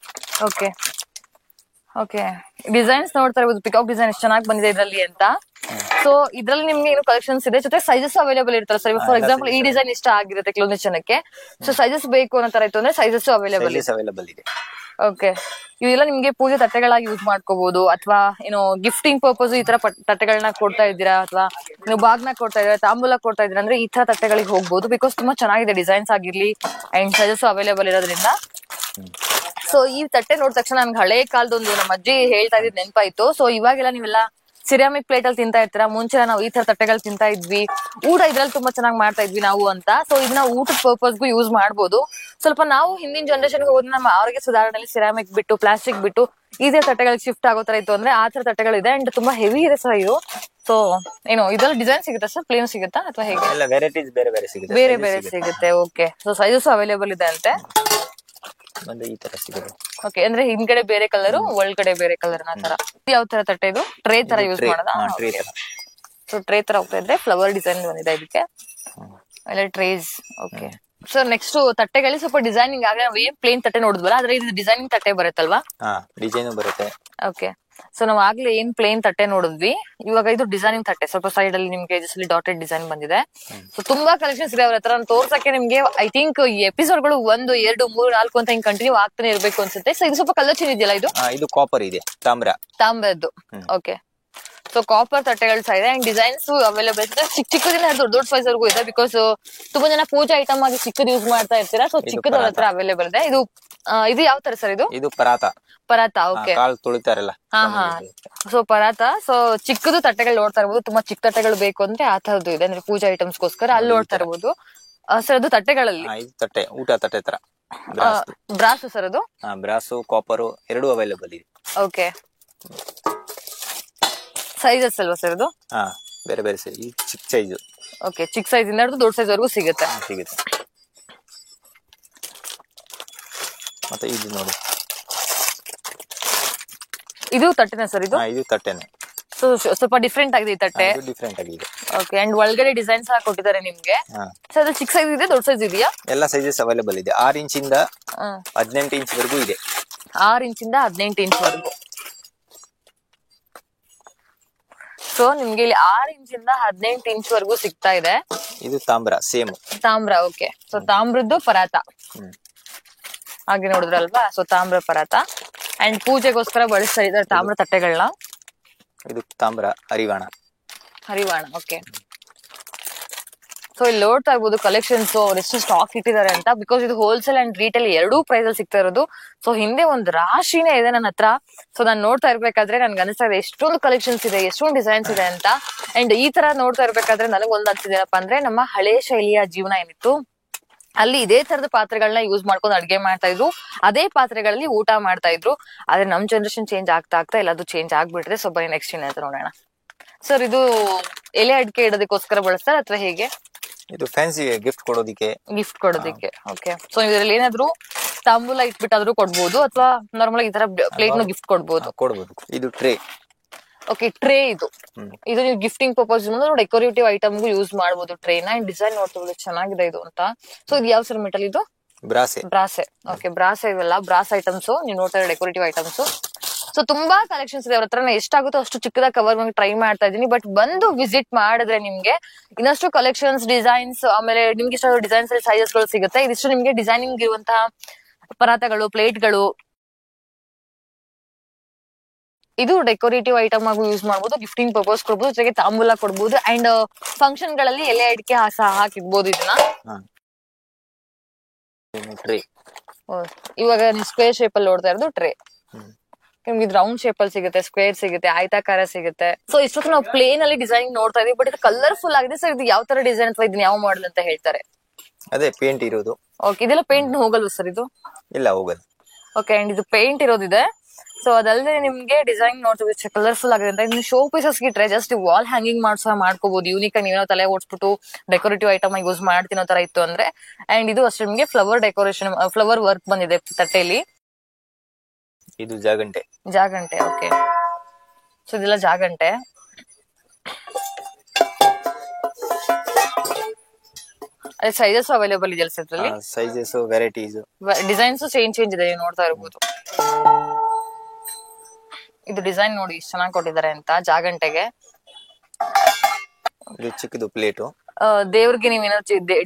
ಓಕೆ, ಡಿಸೈನ್ಸ್ ನೋಡ್ತಾ ಇರ್ಬೋದು. ಪಿಕಾಕ್ ಡಿಸೈನ್ ಎಷ್ಟು ಚೆನ್ನಾಗಿ ಬಂದಿದೆ ಇದರಲ್ಲಿ ಅಂತ. ಸೊ ಇದ್ರಲ್ಲಿ ನಿಮ್ಗೆ ಏನು ಕಲೆಕ್ಷನ್ಸ್ ಇದೆ, ಜೊತೆ ಸೈಜಸ್ ಅವೈಲೇಬಲ್ ಇರ್ತಾರೆ ಸರ್. ಫಾರ್ ಎಕ್ಸಾಂಪಲ್ ಈ ಡಿಸೈನ್ ಇಷ್ಟ ಆಗಿರುತ್ತೆ ಕೆಲವೊಂದು ಜನಕ್ಕೆ. ಸೊ ಸೈಜಸ್ ಬೇಕು ಅನ್ನೋ ತರ ಇತ್ತು ಅಂದ್ರೆ ಸೈಜಸ್ ಅವೈಲೇಬಲ್ ಇದೆ. ಓಕೆ, ಇವೆಲ್ಲ ನಿಮ್ಗೆ ಪೂಜೆ ತಟ್ಟೆಗಳಾಗಿ ಯೂಸ್ ಮಾಡ್ಕೋಬಹುದು. ಅಥವಾ ಏನು ಗಿಫ್ಟಿಂಗ್ ಪರ್ಪಸ್ ಈ ತರ ತಟ್ಟೆಗಳನ್ನ ಕೊಡ್ತಾ ಇದ್ದೀರಾ, ಅಥವಾ ನೀವು ಬಾಗ್ನ ಕೊಡ್ತಾ ಇದ್ದೀರಾ, ತಾಂಬೂಲ ಕೊಡ್ತಾ ಇದ್ದೀರಾ ಅಂದ್ರೆ ಈ ತರ ತಟ್ಟೆಗಳಿಗೆ ಹೋಗ್ಬೋದು. ಬಿಕಾಸ್ ತುಂಬಾ ಚೆನ್ನಾಗಿದೆ ಡಿಸೈನ್ಸ್ ಆಗಿರ್ಲಿ ಅಂಡ್ ಸೈಜಸ್ ಅವೈಲೇಬಲ್ ಇರೋದ್ರಿಂದ. ಸೊ ಈ ತಟ್ಟೆ ನೋಡಿದ ತಕ್ಷಣ ನನ್ಗೆ ಹಳೆ ಕಾಲದೊಂದು ನಮ್ಮ ಅಜ್ಜಿ ಹೇಳ್ತಾ ಇದ್ ನೆನಪಾಯ್ತು. ಸೊ ಇವಾಗೆಲ್ಲ ನೀವೆಲ್ಲ ಸಿರಾಮಿಕ್ ಪ್ಲೇಟ್ ಅಲ್ಲಿ ತಿಂತಾ ಇರ್ತೀರಾ. ಮುಂಚೆ ನಾವು ಈ ತರ ತಟ್ಟೆಗಳು ತಿಂತಾ ಇದ್ವಿ. ಊಟ ಇದ್ರಲ್ಲಿ ತುಂಬಾ ಚೆನ್ನಾಗಿ ಮಾಡ್ತಾ ಇದ್ವಿ ನಾವು ಅಂತ. ಸೊ ಇದನ್ನ ಊಟದ ಪರ್ಪಸ್ಗೂ ಯೂಸ್ ಮಾಡ್ಬೋದು. ಸ್ವಲ್ಪ ನಾವು ಹಿಂದಿನ ಜನರೇಷನ್ಗೆ ಹೋದ್ರೆ ನಮ್ಮ ಆರೋಗ್ಯ ಸುಧಾರಣೆಯಲ್ಲಿ ಸಿರಾಮಿಕ್ ಬಿಟ್ಟು ಪ್ಲಾಸ್ಟಿಕ್ ಬಿಟ್ಟು ಇದೇ ತಟ್ಟೆಗಳಿಗೆ ಶಿಫ್ಟ್ ಆಗೋ ತರ ಇತ್ತು ಅಂದ್ರೆ ಆ ತರ ತಟ್ಟೆಗಳಿದೆ. ಅಂಡ್ ತುಂಬಾ ಹೆವಿ ಇದೆ ಸರ್ ಇದು. ಸೊ ಏನು ಇದ್ರಲ್ಲಿ ಡಿಸೈನ್ ಸಿಗುತ್ತಾ ಸರ್? ಪ್ಲೇನ್ ಸಿಗುತ್ತಾ ಅಥವಾ ಹೇಗೆ? ವೆರೈಟೀಸ್ ಬೇರೆ ಬೇರೆ ಸಿಗುತ್ತೆ. ಓಕೆ, ಸೊ ಸೈಜಸ್ ಅವೈಲೇಬಲ್ ಇದೆ ಅಂತೆ. ಬಂದು ಈ ತರ ಸಿಗುತ್ತೆ. ಓಕೆ, ಅಂದ್ರೆ ಹಿಂದ್ಗಡೆ ಬೇರೆ ಕಲರ್, ಒಳಗಡೆ ಬೇರೆ ಕಲರ್ ಆ ತರ. ಯಾವ ತರ ತಟ್ಟೆ ಇದು? ಟ್ರೇ ತರ ಯೂಸ್ ಮಾಡೋದಾ? ಟ್ರೇ ತರ. ಸೊ ಟ್ರೇ ತರ ಹೋಗ್ತಾ ಇದ್ರೆ ಫ್ಲವರ್ ಡಿಸೈನ್ ಬಂದಿದೆ ಇದಕ್ಕೆ ಎಲ್ಲ ಟ್ರೇಸ್. ಓಕೆ, ಸೊ ನೆಕ್ಸ್ಟ್ ತಟ್ಟೆಗಳಲ್ಲಿ ಸ್ವಲ್ಪ ಡಿಸೈನಿಂಗ್ ಆಗ ನಾವು ಏನ್ ಪ್ಲೇನ್ ತಟ್ಟೆ ನೋಡಿದ್ವಲ್ಲ, ಆದ್ರೆ ಇದು ಡಿಸೈನಿಂಗ್ ತಟ್ಟೆ ಬರುತ್ತಲ್ವಾ? ಡಿಸೈನ್ ಬರುತ್ತೆ. ಓಕೆ, ಸೊ ನಾವ್ ಆಗ್ಲೇ ಏನ್ ಪ್ಲೇನ್ ತಟ್ಟೆ ನೋಡಿದ್ವಿ, ಇವಾಗ ಇದು ಡಿಸೈನಿಂಗ್ ತಟ್ಟೆ. ಸ್ವಲ್ಪ ಸೈಡ್ ಅಲ್ಲಿ ನಿಮ್ಗೆ ಡಾಟೆಡ್ ಡಿಸೈನ್ ಬಂದಿದೆ. ಸೊ ತುಂಬಾ ಕಲೆಕ್ಷನ್ಸ್ ಇದೆ ಅವ್ರ ಹತ್ರ. ನಾನು ತೋರ್ಸಕ್ಕೆ ನಿಮ್ಗೆ ಐ ಥಿಂಕ್ ಈ ಎಪಿಸೋಡ್ ಗಳು 1, 2, 3, 4 ಅಂತ ಹಿಂಗ್ ಕಂಟಿನ್ಯೂ ಆಗ್ತಾನೆ ಇರ್ಬೇಕು ಅನ್ಸುತ್ತೆ. ಸೊ ಇದು ಸ್ವಲ್ಪ ಕಲರ್ ಚೇಂಜ್ ಇದೆಯಲ್ಲ, ಇದು ಕಾಪರ್ ಇದೆ, ತಾಮ್ರದ್ದು. ಓಕೆ, ಸೊ ಕಾಪರ್ ತಟ್ಟೆಗಳು ಸಹ ಇದೆ ಅಂಡ್ ಡಿಸೈನ್ಸ್ ಅವೈಲೇಬಲ್ ಇದೆ. ಚಿಕ್ಕದಿಂದ ದೊಡ್ಡ ದೊಡ್ಡ ಸೈಜ್ ವರ್ಗೂ ಇದೆ. ಬಿಕಾಸ್ ತುಂಬಾ ಜನ ಪೂಜಾ ಐಟಮ್ ಆಗಿ ಚಿಕ್ಕದ್ ಯೂಸ್ ಮಾಡ್ತಾ ಇರ್ತೀರಾ. ಸೊ ಚಿಕ್ಕದ ಅವ್ರ ಹತ್ರ ಅವೈಲೇಬಲ್ ಇದೆ. ಇದು ಯಾವ ತರ ಸರ್? ಇದು ಪರಾತ. ಓಕೆ, ತುಳಿತಾರಲ್ಲ. ಸೊ ಪರಾತ. ಸೊ ಚಿಕ್ಕದು ತಟ್ಟೆಗಳು ನೋಡ್ತಾ ಇರ್ಬೋದು. ತುಂಬಾ ಚಿಕ್ಕ ತಟ್ಟೆಗಳು ಬೇಕು ಅಂದ್ರೆ ಆ ತರದ್ದು ಇದೆ, ಅಂದ್ರೆ ಪೂಜಾ ಐಟಮ್ಸ್ಗೋಸ್ಕರ ಅಲ್ಲಿ ನೋಡ್ತಾ ಇರ್ಬೋದು. ಸರ್ ಅದು ತಟ್ಟೆಗಳಲ್ಲಿ ಊಟ ತಟ್ಟೆ ತರ ಬ್ರಾಸ್ ಸರ್ ಅದು? ಬ್ರಾಸು ಕಾಪರ್ ಎರಡು ಅವೈಲೇಬಲ್ ಇದೆ. ಓಕೆ, ಸೈಜಸ್ ಅಲ್ವಾ ಸರ್ ಇದು? ಬೇರೆ ಬೇರೆ ಸೈಜ್, ಚಿಕ್ಕ ಸೈಜ್. ಓಕೆ, ಚಿಕ್ಕ ಸೈಜ್ ಇಂದ ಹಿಡಿದು ದೊಡ್ಡ ಸೈಜ್ ವರೆಗೂ ಸಿಗುತ್ತೆ. ಮತ್ತೆ ಇದು ನೋಡಿ, ಇದು ತಟ್ಟೆನ ಸರ್? ಇದು ತಟ್ಟೆನೆ. ಸೊ ಸ್ವಲ್ಪ ಡಿಫ್ರೆಂಟ್ ಆಗಿದೆ ಈ ತಟ್ಟೆ. ಡಿಫ್ರೆಂಟ್ ಆಗಿದೆ. ಓಕೆ, ಅಂಡ್ ಒಳಗಡೆ ಡಿಸೈನ್ ಸಹ ಕೊಟ್ಟಿದ್ದಾರೆ ನಿಮ್ಗೆ. ಸೊ ಅದು ಚಿಕ್ಕ ಸೈಜ್ ಇದೆ, ದೊಡ್ಡ ಸೈಜ್ ಇದೆಯಾ? ಎಲ್ಲ ಸೈಜಸ್ ಅವೈಲೇಬಲ್ ಇದೆ. 6 ಇಂಚಿಂದ 18 ಇಂಚ್ ವರೆಗೂ ಇದೆ. 6 ಇಂಚಿಂದ 18 ಇಂಚ್ ವರೆಗೂ. ಸೊ ನಿಮ್ಗೆ ಇಲ್ಲಿ 6 ಇಂಚಿಂದ 18 ಇಂಚ್ ವರೆಗೂ ಸಿಗ್ತಾ ಇದೆ. ಇದು ತಾಮ್ರ, ಸೇಮ್ ತಾಮ್ರ. ಓಕೆ, ಸೊ ತಾಮ್ರದ್ದು ಪರಾತ ಹಾಗೆ ನೋಡಿದ್ರಲ್ವಾ? ಸೊ ತಾಮ್ರ ಪರಾತ ಅಂಡ್ ಪೂಜೆಗೋಸ್ಕರ ಬಳಸ್ತಾ ಇದ್ದಾರೆ ತಾಮ್ರ ತಟ್ಟೆಗಳನ್ನ. ಇದು ತಾಮ್ರ ಹರಿವಾಣ. ಓಕೆ, ಸೊ ಇಲ್ಲಿ ನೋಡ್ತಾ ಇರ್ಬೋದು ಕಲೆಕ್ಷನ್ಸ್ ಅವ್ರು ಎಷ್ಟು ಸ್ಟಾಕ್ ಇಟ್ಟಿದ್ದಾರೆ ಅಂತ. ಬಿಕಾಸ್ ಇದು ಹೋಲ್ಸೇಲ್ ಅಂಡ್ ರೀಟೇಲ್ ಎರಡೂ ಪ್ರೈಸ್ ಅಲ್ಲಿ ಸಿಗ್ತಾ ಇರೋದು. ಸೊ ಹಿಂದೆ ಒಂದು ರಾಶಿನೇ ಇದೆ ನನ್ನ ಹತ್ರ. ಸೊ ನಾನು ನೋಡ್ತಾ ಇರ್ಬೇಕಾದ್ರೆ ನನ್ಗೆ ಅನಿಸ್ತಾ ಇದೆ ಎಷ್ಟೊಂದು ಕಲೆಕ್ಷನ್ಸ್ ಇದೆ, ಎಷ್ಟೊಂದು ಡಿಸೈನ್ಸ್ ಇದೆ ಅಂತ. ಅಂಡ್ ಈ ತರ ನೋಡ್ತಾ ಇರ್ಬೇಕಾದ್ರೆ ನನಗೆ ಒಂದ್ ಅನ್ಸಿದೇನಪ್ಪ ಅಂದ್ರೆ, ನಮ್ಮ ಹಳೆ ಶೈಲಿಯ ಜೀವನ ಏನಿತ್ತು ಅಲ್ಲಿ ಇದೇ ತರದ ಪಾತ್ರೆಗಳನ್ನ ಯೂಸ್ ಮಾಡ್ಕೊಂಡು ಅಡ್ಗೆ ಮಾಡ್ತಾ ಇದ್ರು, ಅದೇ ಪಾತ್ರೆಗಳಲ್ಲಿ ಊಟ ಮಾಡ್ತಾ ಇದ್ರು. ಆದ್ರೆ ನಮ್ ಜನರೇಷನ್ ಚೇಂಜ್ ಆಗ್ತಾ ಎಲ್ಲದು ಚೇಂಜ್ ಆಗ್ಬಿಟ್ಟಿದೆ. ಸೊ ಬರೀ ನೆಕ್ಸ್ಟ್ ಏನಾಯ್ತು ನೋಡೋಣ. ಸರ್ ಇದು ಎಲೆ ಅಡಿಕೆ ಇಡೋದಕ್ಕೋಸ್ಕರ ಬಳಸ್ತಾರೆ ಅಥವಾ ಹೇಗೆ? ಇದು ಫ್ಯಾನ್ಸಿ ಗಿಫ್ಟ್ ಕೊಡೋದಿಕ್ಕೆ. ಓಕೆ, ಸೊ ಇದರಲ್ಲಿ ಏನಾದ್ರು ತಾಂಬೂಲ ಇಟ್ಬಿಟ್ಟಾದ್ರೂ ಕೊಡ್ಬೋದು ಅಥವಾ ನಾರ್ಮಲ್ ಆಗಿ ಈ ತರ ಪ್ಲೇಟ್ ಗಿಫ್ಟ್ ಕೊಡ್ಬೋದು. ಇದು ಟ್ರೇ. ಓಕೆ, ಟ್ರೇ ಇದು ನೀವು ಗಿಫ್ಟಿಂಗ್ ಪರ್ಪಸ್ ಡೆಕೋರೇಟಿವ್ ಐಟಮ್ಗೂ ಯೂಸ್ ಮಾಡಬಹುದು ಟ್ರೇನ. ಅಂಡ್ ಡಿಸೈನ್ ನೋಡ್ತಾ ಚೆನ್ನಾಗಿದೆ ಇದು ಅಂತ. ಸೊ ಇದು ಯಾವ ಸರ್ ಮೆಟಲ್? ಇದು ಬ್ರಾಸೆ. ಓಕೆ, ಬ್ರಾಸೆ ಇವೆಲ್ಲ ಬ್ರಾಸ್ ಐಟಮ್ಸ್ ನೀವು ನೋಡ್ತಾ ಇರೋ ಡೆಕೋರೇಟಿವ್ ಐಟಮ್ಸ್. ಸೊ ತುಂಬಾ ಕಲೆಕ್ಷನ್ಸ್ ಇದೆ ಅವ್ರ ಹತ್ರ. ಎಷ್ಟಾಗುತ್ತೋ ಅಷ್ಟು ಚಿಕ್ಕದಾಗಿ ಕವರ್ ಮಾಡಿ ಟ್ರೈ ಮಾಡ್ತಾ ಇದೀನಿ. ಬಟ್ ಬಂದು ವಿಸಿಟ್ ಮಾಡಿದ್ರೆ ನಿಮ್ಗೆ ಇನ್ನಷ್ಟು ಕಲೆಕ್ಷನ್ಸ್, ಡಿಸೈನ್ಸ್, ಆಮೇಲೆ ನಿಮ್ಗೆ ಇಷ್ಟ ಡಿಸೈನ್ಸ್ ಸೈಜಸ್ ಗಳು ಸಿಗುತ್ತೆ. ಇದಿಷ್ಟು ನಿಮ್ಗೆ ಡಿಸೈನಿಂಗ್ ಇರುವಂತಹ ಪರಾತಗಳು, ಪ್ಲೇಟ್ಗಳು. ಇದು ಡೆಕೋರೇಟಿವ್ ಐಟಮ್ ಆಗಿ ಯೂಸ್ ಮಾಡಬಹುದು, ಗಿಫ್ಟಿಂಗ್ ಪರ್ಪಸ್ ಕೊಡ್ಬೋದು, ಜೊತೆಗೆ ತಾಂಬೂಲ ಕೊಡ್ಬೋದು. ಅಂಡ್ ಫಂಕ್ಷನ್ ಗಳಲ್ಲಿ ಎಲೆ ಅಡಿಕೆ ಹಾಕಿಡ್ಬೋದು ಇದನ್ನ. ಇವಾಗ ಸ್ಕ್ವೇರ್ ಶೇಪ್ ಅಲ್ಲಿ ನೋಡ್ತಾ ಇರೋದು ಟ್ರೇ. ನಿಮ್ಗೆ ಇದು ರೌಂಡ್ ಶೇಪ್ ಅಲ್ಲಿ ಸಿಗುತ್ತೆ, ಸ್ಕ್ವೇರ್ ಸಿಗುತ್ತೆ, ಆಯತಾಕಾರ ಸಿಗುತ್ತೆ. ಸೊ ಇಷ್ಟೊತ್ತು ನಾವು ಪ್ಲೇನ್ ಅಲ್ಲಿ ಡಿಸೈನ್ ನೋಡ್ತಾ ಇದೀವಿ. ಬಟ್ ಇದು ಕಲರ್ಫುಲ್ ಆಗಿದೆ. ಸರ್ ಇದು ಯಾವ ತರ ಡಿಸೈನ್ ಅಥವಾ ಇದನ್ನ ಯಾವ ಮಾಡೆಲ್ ಅಂತ ಹೇಳ್ತಾರೆ? ಅದೇ ಪೇಂಟ್ ಇರೋದು. ಓಕೆ, ಇದೆಲ್ಲ ಪೇಂಟ್ ಹೋಗಲ್ವ ಸರ್? ಇದು ಇಲ್ಲ, ಹೋಗಲ್ಲ. ಓಕೆ, ಅಂಡ್ ಇದು ಪೇಂಟ್ ಇರೋದಿದೆ. ಸೊ ಅದಲ್ಲದೆ ನಿಮ್ಗೆ ಡಿಸೈನ್ ನೋಡ್ತೀವಿ ಕಲರ್ಫುಲ್ ಆಗಿದೆ ಅಂತ. ಇನ್ನು ಶೋ ಪೀಸಸ್ ಇಟ್ರೆ ಜಸ್ಟ್ ವಾಲ್ ಹ್ಯಾಂಗಿಂಗ್ ಮಾಡ್ಕೋಬಹುದು. ಯೂನಿಕ್ ಆಗಿ ನೀವೇನೋ ತಲೆ ಓಡಿಸ್ಬಿಟ್ಟು ಡೆಕೋರೇಟಿವ್ ಐಟಮ್ ಆಗಿ ಯೂಸ್ ಮಾಡ್ತಿನೋ ತರ ಇತ್ತು ಅಂದ್ರೆ. ಅಂಡ್ ಇದು ಅಷ್ಟೇ ನಿಮ್ಗೆ ಫ್ಲವರ್ ಡೆಕೋರೇಷನ್, ಫ್ಲವರ್ ವರ್ಕ್ ಬಂದಿದೆ ತಟ್ಟೆಯಲ್ಲಿ. ಇದು ಜಾಗಂಟೆ. ಓಕೆ, ಸೊ ಇದೆಲ್ಲ ಜಾಗಂಟೆ. ಅದೇ ಸೈಜಸ್ ಅವೈಲೇಬಲ್ ಇದೆಯಲ್ಲ ಸರ್ ಇದರಲ್ಲಿ? ಸೈಜಸ್, ವೆರೈಟೀಸ್, ಡಿಸೈನ್ಸ್ ಚೇಂಜ್ ಇದೆ, ನೀವು ನೋಡ್ತಾ ಇರಬಹುದು. ಇದು ಡಿಸೈನ್ ನೋಡಿ ಎಷ್ಟು ಚೆನ್ನಾಗಿ ಕೊಟ್ಟಿದ್ದಾರೆ ಅಂತ ಜಾಗಂಟೆಗೆ. ಚಿಕ್ಕದು ಪ್ಲೇಟು. ದೇವ್ರಿಗೆ ನೀವೇನೋ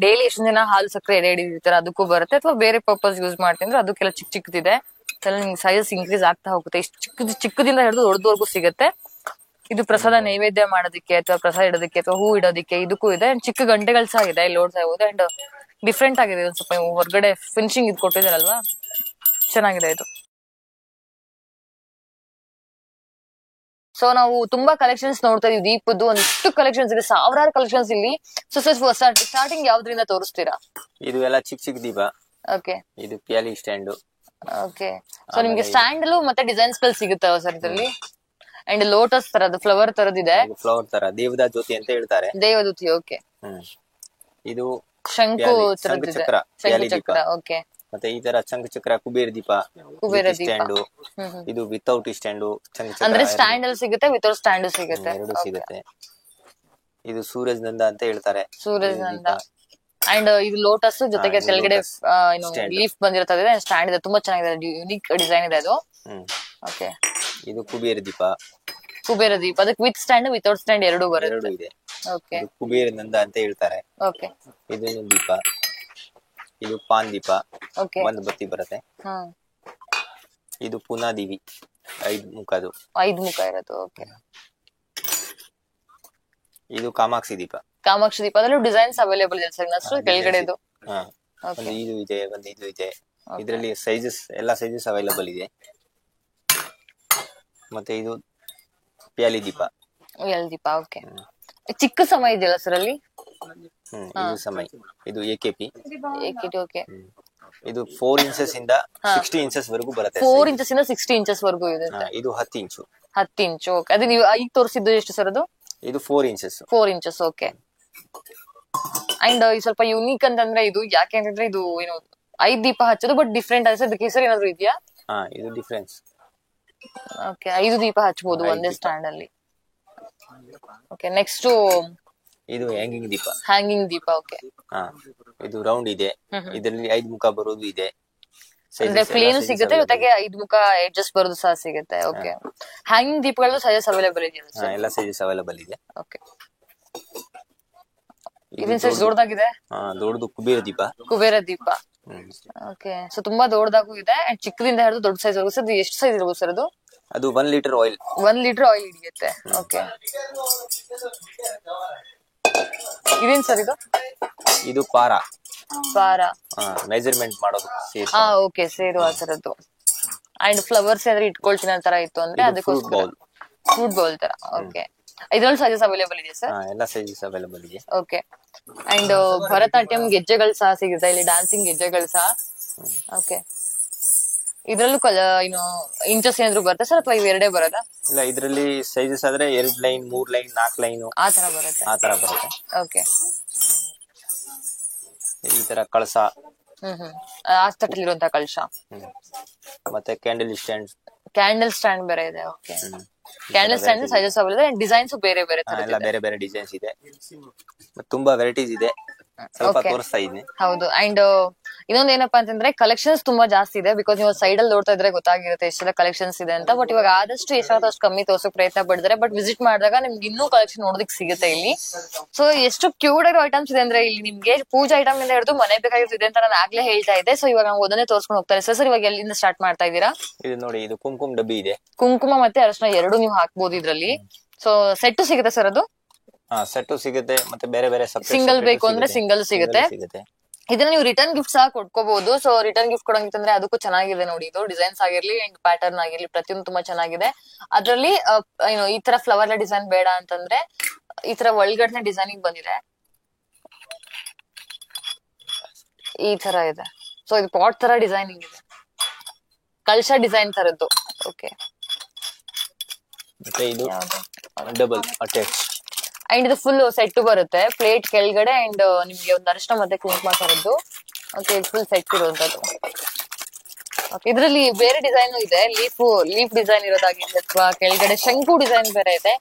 ಡೈಲಿ ಎಷ್ಟು ಜನ ಹಾಲು ಸಕ್ಕರೆ ಎಡೆ ಹಿಡಿದಿರ್ತಾರೆ ಅದಕ್ಕೂ ಬರುತ್ತೆ, ಅಥವಾ ಬೇರೆ ಪರ್ಪಸ್ ಯೂಸ್ ಮಾಡ್ತೀನಿ ಅದಕ್ಕೆಲ್ಲ ಚಿಕ್ಕದಿದೆ. ನಿಮ್ಗೆ ಸೈಜಸ್ ಇನ್ಕ್ರೀಸ್ ಆಗ್ತಾ ಹೋಗುತ್ತೆ. ಇಷ್ಟು ಚಿಕ್ಕದಿಂದ ಹಿಡಿದು ದೊಡ್ಡದವರೆಗೂ ಸಿಗುತ್ತೆ. ಇದು ಪ್ರಸಾದ ನೈವೇದ್ಯ ಮಾಡೋದಕ್ಕೆ ಅಥವಾ ಪ್ರಸಾದ ಇಡೋದಕ್ಕೆ ಅಥವಾ ಹೂ ಇಡೋದಕ್ಕೆ ಇದಕ್ಕೂ ಇದೆ. ಅಂಡ್ ಚಿಕ್ಕ ಗಂಟೆಗಳು ಸಹ ಇದೆ, ಇಲ್ಲಿ ನೋಡ್ತಾ ಇರ್ಬೋದು. ಅಂಡ್ ಡಿಫ್ರೆಂಟ್ ಆಗಿದೆ, ಒಂದ್ ಸ್ವಲ್ಪ ಹೊರಗಡೆ ಫಿನಿಶಿಂಗ್ ಇದು ಕೊಟ್ಟಿದಾರಲ್ವಾ, ಚೆನ್ನಾಗಿದೆ ಇದು. ಸೊ ನಾವು ತುಂಬಾ ಕಲೆಕ್ಷನ್ಸ್ ನೋಡ್ತಾ ಇದೀವಿ. ದೀಪದ್ದು ಒಂದಿಷ್ಟು ಕಲೆಕ್ಷನ್ಸ್ ಇದೆ, ಸಾವಿರಾರು ಕಲೆಕ್ಷನ್ಸ್ ಇಲ್ಲಿ. ಸೊ ಸ್ಟಾರ್ಟಿಂಗ್ ಯಾವ್ದ್ರಿಂದ ತೋರಿಸ್ತೀರಾ? ಇದು ಎಲ್ಲ ಚಿಕ್ಕ ದೀಪ. ಓಕೆ, ಇದು ಪ್ಯಾಲಿ ಸ್ಟ್ಯಾಂಡ್. ಓಕೆ, ಸೊ ನಿಮ್ಗೆ ಸ್ಟ್ಯಾಂಡ್ ಮತ್ತೆ ಡಿಸೈನ್ಸ್ ಗಳು ಸಿಗುತ್ತವ ಸರ್ ಇದರಲ್ಲಿ? ಅಂಡ್ ಲೋಟಸ್ ತರದ್ದು, ಫ್ಲವರ್ ತರದಿದೆ. ಫ್ಲವರ್ ತರ ದೇವದ ಜ್ಯೋತಿ ಅಂತ ಹೇಳ್ತಾರೆ. ದೇವದೂತಿ. ಓಕೆ, ಇದು ಶಂಕು ತರದಿದೆ, ಶಂಕು ಚಕ್ರ. ಓಕೆ, ಮತ್ತೆ ಈ ತರ ಚಂಕಚಕ್ರ ಕುಬೇರ ದೀಪ, ಕುಬೇರ ದೀಪ. ಸ್ಟ್ಯಾಂಡು, ಇದು ವಿತೌಟ್ ಸ್ಟ್ಯಾಂಡು ಅಂದ್ರೆ ಚಂಕಚಕ್ರ ಸ್ಟ್ಯಾಂಡ್ ಅಲ್ಲಿ ಸಿಗುತ್ತೆ, ವಿತೌಟ್ ಸ್ಟ್ಯಾಂಡ್ ಸಿಗುತ್ತೆ. ಎರಡು ಸಿಗುತ್ತೆ. ಇದು ಸೂರಜ್ ನಂದ ಅಂತ ಹೇಳ್ತಾರೆ. ಸೂರಜ್ ನಂದ. ಅಂಡ್ ಇದು ಲೋಟಸ್ ಜೊತೆಗೆ ಕೆಳಗಡೆ ಏನು ಲೀಫ್ ಬಂದಿರ್ತದೆ, ಸ್ಟ್ಯಾಂಡ್ ಇದೆ, ತುಂಬಾ ಚೆನ್ನಾಗಿದೆ, ಯುನಿಕ್ ಡಿಸೈನ್ ಇದೆ ಅದು. ಓಕೆ. ಇದು ಕುಬೇರ ದೀಪ. ಕುಬೇರ ದೀಪ ಅದಕ್ಕೆ ವಿತ್ ಸ್ಟ್ಯಾಂಡ್ ವಿತೌಟ್ ಸ್ಟ್ಯಾಂಡ್ ಎರಡು ಬರುತ್ತೆ. ಎರಡು ಇದೆ. ಓಕೆ. ಕುಬೇರ ನಂದ ಅಂತ ಹೇಳ್ತಾರೆ. ಓಕೆ. ಇದು ದೀಪ. ಇದು ಪಾನ್ ದೀಪ, ಓಕೆ. ಒಂದು ಬತ್ತಿ ಬರುತ್ತೆ. ಇದು ಪುನಾದೇವಿ 5 ಮುಖದ್ದು, 5 ಮುಖ ಇರೋದು. ಓಕೆ. ಇದು ಕಾಮಾಕ್ಷಿ ದೀಪ. ಕಾಮಾಕ್ಷಿ ದೀಪ ಅದರಲ್ಲೂ ಡಿಸೈನ್ಸ್ ಅವೈಲೇಬಲ್ ಇದೆ ಸರ್ ಅಷ್ಟು ಕೆಳಗಡೆದು. ಒಂದು ಇದು ಇದೆ, ಒಂದು ಇದು ಇದೆ. ಇದರಲ್ಲಿ ಸೈಜಸ್ ಎಲ್ಲ ಸೈಜಸ್ ಅವೈಲೇಬಲ್ ಇದೆ. ಮತ್ತೆ ಇದು ಪ್ಯಾಲಿ ದೀಪ. ಎಲ್ ದೀಪ. ಓಕೆ. ಚಿಕ್ಕ ಸಮಯ ಇದೆಯಲ್ಲ ಸರ್ ಅಲ್ಲಿ. ಇದು ಸಮಯ. ಇದು AKP. ಓಕೆ. ಇದು 4 ಇಂಚಸ್ ಇಂದ 60 ಇಂಚಸ್ ವರೆಗೂ ಬರುತ್ತೆ. 4 ಇಂಚಸ್ ಇಂದ 60 ಇಂಚಸ್ ವರೆಗೂ ಇದೆ. ಇದು 10 ಇಂಚು. 10 ಇಂಚು. ಓಕೆ. ಅದು ನೀವು ಈಗ ತೋರಿಸಿದ್ದು ಎಷ್ಟು ಸರ್ ಅದು? ಇದು 4 ಇಂಚಸ್. 4 ಇಂಚಸ್. ಓಕೆ. ಅಂಡ್ ಈ ಸ್ವಲ್ಪ ಯುನೀಕ್ ಅಂತಂದ್ರೆ ಇದು ಯಾಕೆಂದ್ರೆ ಇದು ಏನು 5 ದೀಪ ಹಚ್ಚೋದು ಬಟ್ ಡಿಫ್ರೆಂಟ್ ಅನ್ಸುತ್ತೆ. ಅದಕ್ಕೆ ಹೆಸರು ಏನಾದ್ರು ಇದೆಯಾ? ಇದು ಡಿಫರೆನ್ಸ್. ಓಕೆ. 5 ದೀಪ ಹಚ್ಚಬಹುದು ಒಂದೇ ಸ್ಟ್ಯಾಂಡ್ ಅಲ್ಲಿ. ಓಕೆ. ನೆಕ್ಸ್ಟ್ ಇದು ಹ್ಯಾಂಗಿಂಗ್ ದೀಪ. ಹ್ಯಾಂಗಿಂಗ್ ದೀಪ. ಓಕೆ. ಇದು ರೌಂಡ್ ಇದೆ. ಇದರಲ್ಲಿ 5 ಮುಖ ಬರೋದು ಇದೆ. ಅಂದ್ರೆ ಪ್ಲೇನ್ ಸಿಗುತ್ತೆ, ಜೊತೆಗೆ 5 ಮುಖ ಎಡ್ಜಸ್ಟ್ ಬರೋದು ಸಹ ಸಿಗುತ್ತೆ. ಓಕೆ. ಹ್ಯಾಂಗಿಂಗ್ ದೀಪಗಳು ಸೈಜಸ್ ಅವೈಲೇಬಲ್ ಇದೆಯಾ? ಎಲ್ಲ ಸೈಜಸ್ ಅವೈಲೇಬಲ್ ಇದೆ. ಓಕೆ. ಇದನ್ ಸೈಜ್ ದೊಡ್ಡದಾಗಿದೆ. ದೊಡ್ಡದು ಕುಬೇರ ದೀಪ. ಕುಬೇರ ದೀಪ. ಓಕೆ. ಸೊ ತುಂಬಾ ದೊಡ್ಡದಾಗೂ ಇದೆ ಅಂಡ್ ಚಿಕ್ಕದಿಂದ ಹಿಡಿದು ದೊಡ್ಡ ಸೈಜ್ ವರೆಗೂ. ಸರ್ ಎಷ್ಟು ಸೈಜ್ ಇರಬಹುದು ಸರ್ ಅದು? ಅದು 1 ಲೀಟರ್ ಆಯಿಲ್. 1 ಲೀಟರ್ ಆಯಿಲ್ ಹಿಡಿಯುತ್ತೆ. ಓಕೆ. ಇದೇನ್ ಸರ್ ಇದು? ಇದು ಪಾರ. ಪಾರ. ಮೆಜರ್ಮೆಂಟ್ ಮಾಡೋದು. ಓಕೆ. ಸೇರು ಆ ತರದ್ದು. ಅಂಡ್ ಫ್ಲವರ್ಸ್ ಏನಾದ್ರು ಇಟ್ಕೊಳ್ತೀನಿ ಆ ತರ ಇತ್ತು ಅಂದ್ರೆ ಅದಕ್ಕೋಸ್ಕರ ಫ್ರೂಟ್ ಬೌಲ್ ತರ. ಓಕೆ. ಇದ್ರಲ್ಲಿ ಸೈಜಸ್ ಅವೈಲೇಬಲ್ ಇದೆ ಸರ್? ಎಲ್ಲ ಸೈಜಸ್ ಅವೈಲೇಬಲ್ ಇದೆ. ಓಕೆ. ಅಂಡ್ ಭರತನಾಟ್ಯಂ ಗೆಜ್ಜೆಗಳು ಸಹ ಸಿಗುತ್ತೆ ಇಲ್ಲಿ, ಡ್ಯಾನ್ಸಿಂಗ್ ಗೆಜ್ಜೆಗಳು ಸಹ. ಓಕೆ. ಇದ್ರಲ್ಲೂ ಏನು ಇಂಚಸ್ ಏನಾದ್ರು ಬರುತ್ತೆ ಸರ್ ಅಥವಾ ಇವೆರಡೇ ಬರೋದಾ? ಇಲ್ಲ, ಇದರಲ್ಲಿ ಸೈಜಸ್ ಆದ್ರೆ 2 ಲೈನ್, 3 ಲೈನ್, 4 ಲೈನ್ ಆ ತರ ಬರುತ್ತೆ. ಓಕೆ. ಈ ತರ ಕಳಸ. ಆಸ್ತಟಲ್ಲಿರುವಂತಹ ಕಳಶ. ಮತ್ತೆ ಕ್ಯಾಂಡಲ್ ಸ್ಟ್ಯಾಂಡ್. ಕ್ಯಾಂಡಲ್ ಸ್ಟ್ಯಾಂಡ್ ಬೇರೆ ಇದೆ. Okay. Candle stand sizes available, designs ಬೇರೆ ಬೇರೆ ತರ ಎಲ್ಲ ಬೇರೆ ಬೇರೆ ಡಿಸೈನ್ಸ್ ಇದೆ. ತುಂಬಾ ವೆರೈಟೀಸ್ ಇದೆ. ಸ್ವಲ್ಪ ತೋರಿಸ್ತಾ ಇದ್ದೀನಿ. ಹೌದು. ಅಂಡ್ ಇನ್ನೊಂದ್ ಏನಪ್ಪಾ ಅಂತಂದ್ರೆ ಕಲೆಕ್ಷನ್ಸ್ ತುಂಬಾ ಜಾಸ್ತಿ ಇದೆ. ಬಿಕಾಸ್ ನೀವು ಸೈಡ್ ಅಲ್ಲಿ ನೋಡ್ತಾ ಇದ್ರೆ ಗೊತ್ತಾಗಿರುತ್ತೆ ಎಷ್ಟೆಲ್ಲ ಕಲೆಕ್ಷನ್ಸ್ ಇದೆ ಅಂತ. ಬಟ್ ಇವಾಗ ಆದಷ್ಟು ಎಷ್ಟಾಗುತ್ತೆ ಅಷ್ಟು ಕಮ್ಮಿ ತೋರ್ಸೋಕ್ ಪ್ರಯತ್ನ ಪಡ್ತಾರೆ. ಬಟ್ ವಿಸಿಟ್ ಮಾಡಿದಾಗ ನಿಮ್ಗೆ ಇನ್ನೂ ಕಲೆಕ್ಷನ್ ನೋಡೋದಕ್ಕೆ ಸಿಗುತ್ತೆ ಇಲ್ಲಿ. ಸೊ ಎಷ್ಟು ಕ್ಯೂಟ್ ಆಗಿರೋ ಐಟಮ್ಸ್ ಇದೆ ಅಂದ್ರೆ ಇಲ್ಲಿ ನಿಮ್ಗೆ ಪೂಜಾ ಐಟಮ್ ಇಂದ ಹಿಡಿದು ಮನೆ ಬೇಕಾಗಿರುತ್ತೆ ಅಂತ ನಾನು ಆಗ್ಲೇ ಹೇಳ್ತಾ ಇದ್ದೆ. ಸೊ ಇವಾಗ ನಾವು ಅದನ್ನೇ ತೋರ್ಸ್ಕೊಂಡು ಹೋಗ್ತಾರೆ. ಸರ್ ಇವಾಗ ಎಲ್ಲಿಂದ ಸ್ಟಾರ್ಟ್ ಮಾಡ್ತಾ ಇದ್ದೀರಾ? ಇದು ನೋಡಿ, ಇದು ಕುಂಕುಮ ಡಬ್ಬಿ ಇದೆ. ಕುಂಕುಮ ಮತ್ತೆ ಅರಿಶಿನ ಎರಡು ನೀವು ಹಾಕ್ಬೋದು ಇದ್ರಲ್ಲಿ. ಸೊ ಸೆಟ್ ಸಿಗುತ್ತೆ ಸರ್ ಅದು? ಸೆಟ್ ಸಿಗುತ್ತೆ. ಮತ್ತೆ ಬೇರೆ ಬೇರೆ ಸಿಂಗಲ್ ಬೇಕು ಅಂದ್ರೆ ಸಿಂಗಲ್ ಸಿಗುತ್ತೆ. ಇದನ್ನ ನೀವು ರಿಟರ್ನ್ ಗಿಫ್ಟ್ ಸಹ ಕೊಟ್ಕೋಬಹುದು. ಸೊ ರಿಟರ್ನ್ ಗಿಫ್ಟ್ ಕೊಡಂಗಿತ್ತಂದ್ರೆ ಅದಕ್ಕೂ ಚೆನ್ನಾಗಿದೆ ನೋಡಿ. ಇದು ಡಿಸೈನ್ಸ್ ಆಗಿರ್ಲಿ ಅಂಡ್ ಪ್ಯಾಟರ್ನ್ ಆಗಿರ್ಲಿ ಪ್ರತಿಯೊಂದು ತುಂಬಾ ಚೆನ್ನಾಗಿದೆ. ಅದ್ರಲ್ಲಿ ಏನು ಈ ತರ ಫ್ಲವರ್ ಡಿಸೈನ್ ಬೇಡ ಅಂತಂದ್ರೆ ಈ ತರ ಒಳಗಡೆ ಡಿಸೈನಿಂಗ್ ಬಂದಿದೆ, ಈ ತರ ಇದೆ. ಸೊ ಇದು ಪಾಟ್ ತರ ಡಿಸೈನಿಂಗ್ ಇದೆ, ಕಳಶ ಡಿಸೈನ್ ತರದ್ದು. ಓಕೆ. ಮತ್ತೆ ಇದು ಡಬಲ್ ಅಟ್ಯಾಚ್. ಅಂಡ್ ಇದು ಫುಲ್ ಸೆಟ್ ಬರುತ್ತೆ, ಪ್ಲೇಟ್ ಕೆಳಗಡೆ ಅಂಡ್ ನಿಮ್ಗೆ ಒಂದು ಅರಿಶಿನ ಮತ್ತೆ ಕುಂಕುಮ ತರದ್ದು. ಓಕೆ. ಫುಲ್ ಸೆಟ್ ಇರುವಂತದ್ದು. ಓಕೆ. ಇದರಲ್ಲಿ ಬೇರೆ ಡಿಸೈನ್ ಇದೆ, ಲೀಫ್ ಡಿಸೈನ್ ಇರೋದಾಗಿರ್ಲಿ ಅಥವಾ ಕೆಳಗಡೆ ಶಂಕು ಡಿಸೈನ್ ಬೇರೆ ಇದೆ.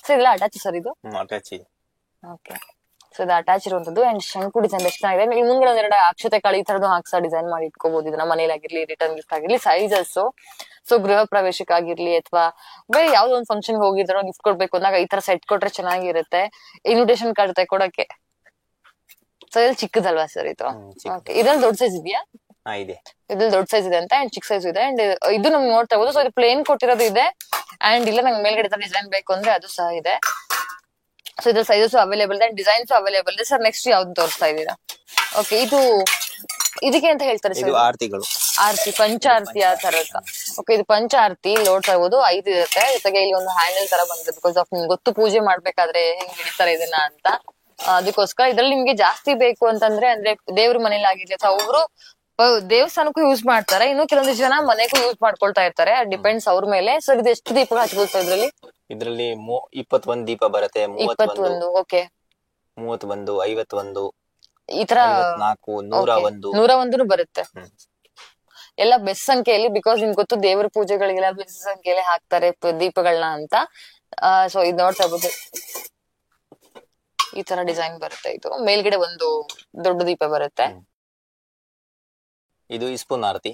ಸೊ ಇದೆಲ್ಲ ಅಟ್ಯಾಚ್ ಸರ್ ಇದು? ಅಟ್ಯಾಚ್ ಇದೆ. ಓಕೆ. ಸೊ ಇದು ಅಟ್ಯಾಚ್ ಇರುವಂತದ್ದು ಅಂಡ್ ಶಂಕು ಡಿಸೈನ್ ಎಷ್ಟು ಚೆನ್ನಾಗಿದೆ. ಮುಂದ್ಗಡೆ ಒಂದೆರಡು ಅಕ್ಷತೆ ಕಾಳು ಈ ತರದ್ದು ಹಾಕ್ಸಾ ಡಿಸೈನ್ ಮಾಡಿ ಇಟ್ಕೋಬಹುದು. ಇದನ್ನ ಮನೇಲಿ ಆಗಿರ್ಲಿ, ರಿಟರ್ನ್ ಗಿಫ್ಟ್ ಆಗಿರ್ಲಿ, ಸೈಜಸ್. ಸೊ ಗೃಹ ಪ್ರವೇಶಕ್ಕಾಗಿರ್ಲಿ ಅಥವಾ ಬೇರೆ ಯಾವ್ದೋ ಒಂದು ಫಂಕ್ಷನ್ ಹೋಗಿದ್ರು ಗಿಫ್ಟ್ ಕೊಡ್ಬೇಕು ಅಂದಾಗ ಈ ತರ ಸೆಟ್ ಕೊಟ್ರೆ ಚೆನ್ನಾಗಿರುತ್ತೆ. ಇನ್ವಿಟೇಷನ್ ಕಾರ್ಡ್ ತಗೊಳಕ್ಕೆ. ಸೊ ಇದು ಚಿಕ್ಕದಲ್ವಾ ಸರ್ ಇದು? ಓಕೆ. ಇದ್ರಲ್ಲಿ ದೊಡ್ಡ ಸೈಜ್ ಇದೆಯಾ? ಇದೆ. ಇದ್ರಲ್ಲಿ ದೊಡ್ಡ ಸೈಜ್ ಇದೆ ಅಂತ ಅಂಡ್ ಚಿಕ್ಕ ಸೈಜ್ ಇದೆ ಅಂಡ್ ಇದು ನಮ್ಗೆ ನೋಡ್ತಾ ಇರ್ಬೋದು. ಸೊ ಇದು ಪ್ಲೇನ್ ಕೊಟ್ಟಿರೋದು ಇದೆ ಅಂಡ್ ಇಲ್ಲ ನಂಗೆ ಮೇಲ್ಗಡೆ ಡಿಸೈನ್ ಬೇಕು ಅಂದ್ರೆ ಅದು ಸಹ ಇದೆ. ಸೊ ಇದ್ರ ಸೈಜಸ್ ಅವೈಲೇಬಲ್ ಇದೆ, ಡಿಸೈನ್ಸ್ ಅವೈಲೇಬಲ್ ಇದೆ. ಸರ್ ನೆಕ್ಸ್ಟ್ ಯಾವ್ದು ತೋರಿಸ್ತಾ ಇದ್ದೀರಾ? ಓಕೆ. ಇದಕ್ಕೆ ಅಂತ ಹೇಳ್ತಾರೆ ಸರ್? ಆರತಿಗಳು. ಆರತಿ, ಪಂಚಾರತಿ ಆ ತರದ. ಓಕೆ. ಇದು ಪಂಚಾರತಿ ನೋಡ್ತಾ ಇರ್ಬೋದು, 5 ಇರುತ್ತೆ. ಜೊತೆಗೆ ಇಲ್ಲಿ ಒಂದು ಹ್ಯಾಂಡಲ್ ತರ ಬಂದಿದೆ. ಬಿಕಾಸ್ ಆಫ್ ನಿಮ್ಗೆ ಗೊತ್ತು ಪೂಜೆ ಮಾಡ್ಬೇಕಾದ್ರೆ ಹೆಂಗ್ ಹಿಡಿತಾರೆ ಇದನ್ನ ಅಂತ. ಅದಕ್ಕೋಸ್ಕರ ಇದ್ರಲ್ಲಿ ನಿಮ್ಗೆ ಜಾಸ್ತಿ ಬೇಕು ಅಂತಂದ್ರೆ ಅಂದ್ರೆ ದೇವ್ರ ಮನೇಲಿ ಆಗಿರ್ಲಿ ಅಥವಾ ಒಬ್ರು ದೇವಸ್ಥಾನಕ್ಕೂ ಯೂಸ್ ಮಾಡ್ತಾರೆ, ಇನ್ನು ಕೆಲವೊಂದು ಜನ ಮನೆಗೂ ಯೂಸ್ ಮಾಡ್ಕೊಳ್ತಾ ಇರ್ತಾರೆ. ಡಿಪೆಂಡ್ಸ್ ಅವ್ರ ಮೇಲೆ. ಸರ್ ಇದು ಎಷ್ಟು ದೀಪ ಹಚ್ಬೋದು ಸರ್ ಇದ್ರಲ್ಲಿ? ಇದ್ರಲ್ಲಿ 21 ದೀಪ ಬರುತ್ತೆ. 21. ಓಕೆ. 31, 51, ಈ ತರ 54, 101. 101 ಬರುತ್ತೆ. ಹ್ಮ್. ಎಲ್ಲ ಬೆಸ್ ಸಂಖ್ಯೆಯಲ್ಲಿ, ಬಿಕಾಸ್ ನಿಮ್ಗೆ ಗೊತ್ತು ದೇವರ ಪೂಜೆಗಳಿಗೆಲ್ಲ ಬೆಸ್ ಸಂಖ್ಯೆಯಲ್ಲಿ ಹಾಕ್ತಾರೆ ದೀಪಗಳನ್ನ ಅಂತ. ಸೊ ಇದು ನೋಡ್ತಾ ಇರ್ಬೋದು, ಈ ತರ ಡಿಸೈನ್ ಬರುತ್ತೆ. ಇದು ಮೇಲ್ಗಡೆ ಒಂದು ದೊಡ್ಡ ದೀಪ ಬರುತ್ತೆ. ಇದು spoon aarti.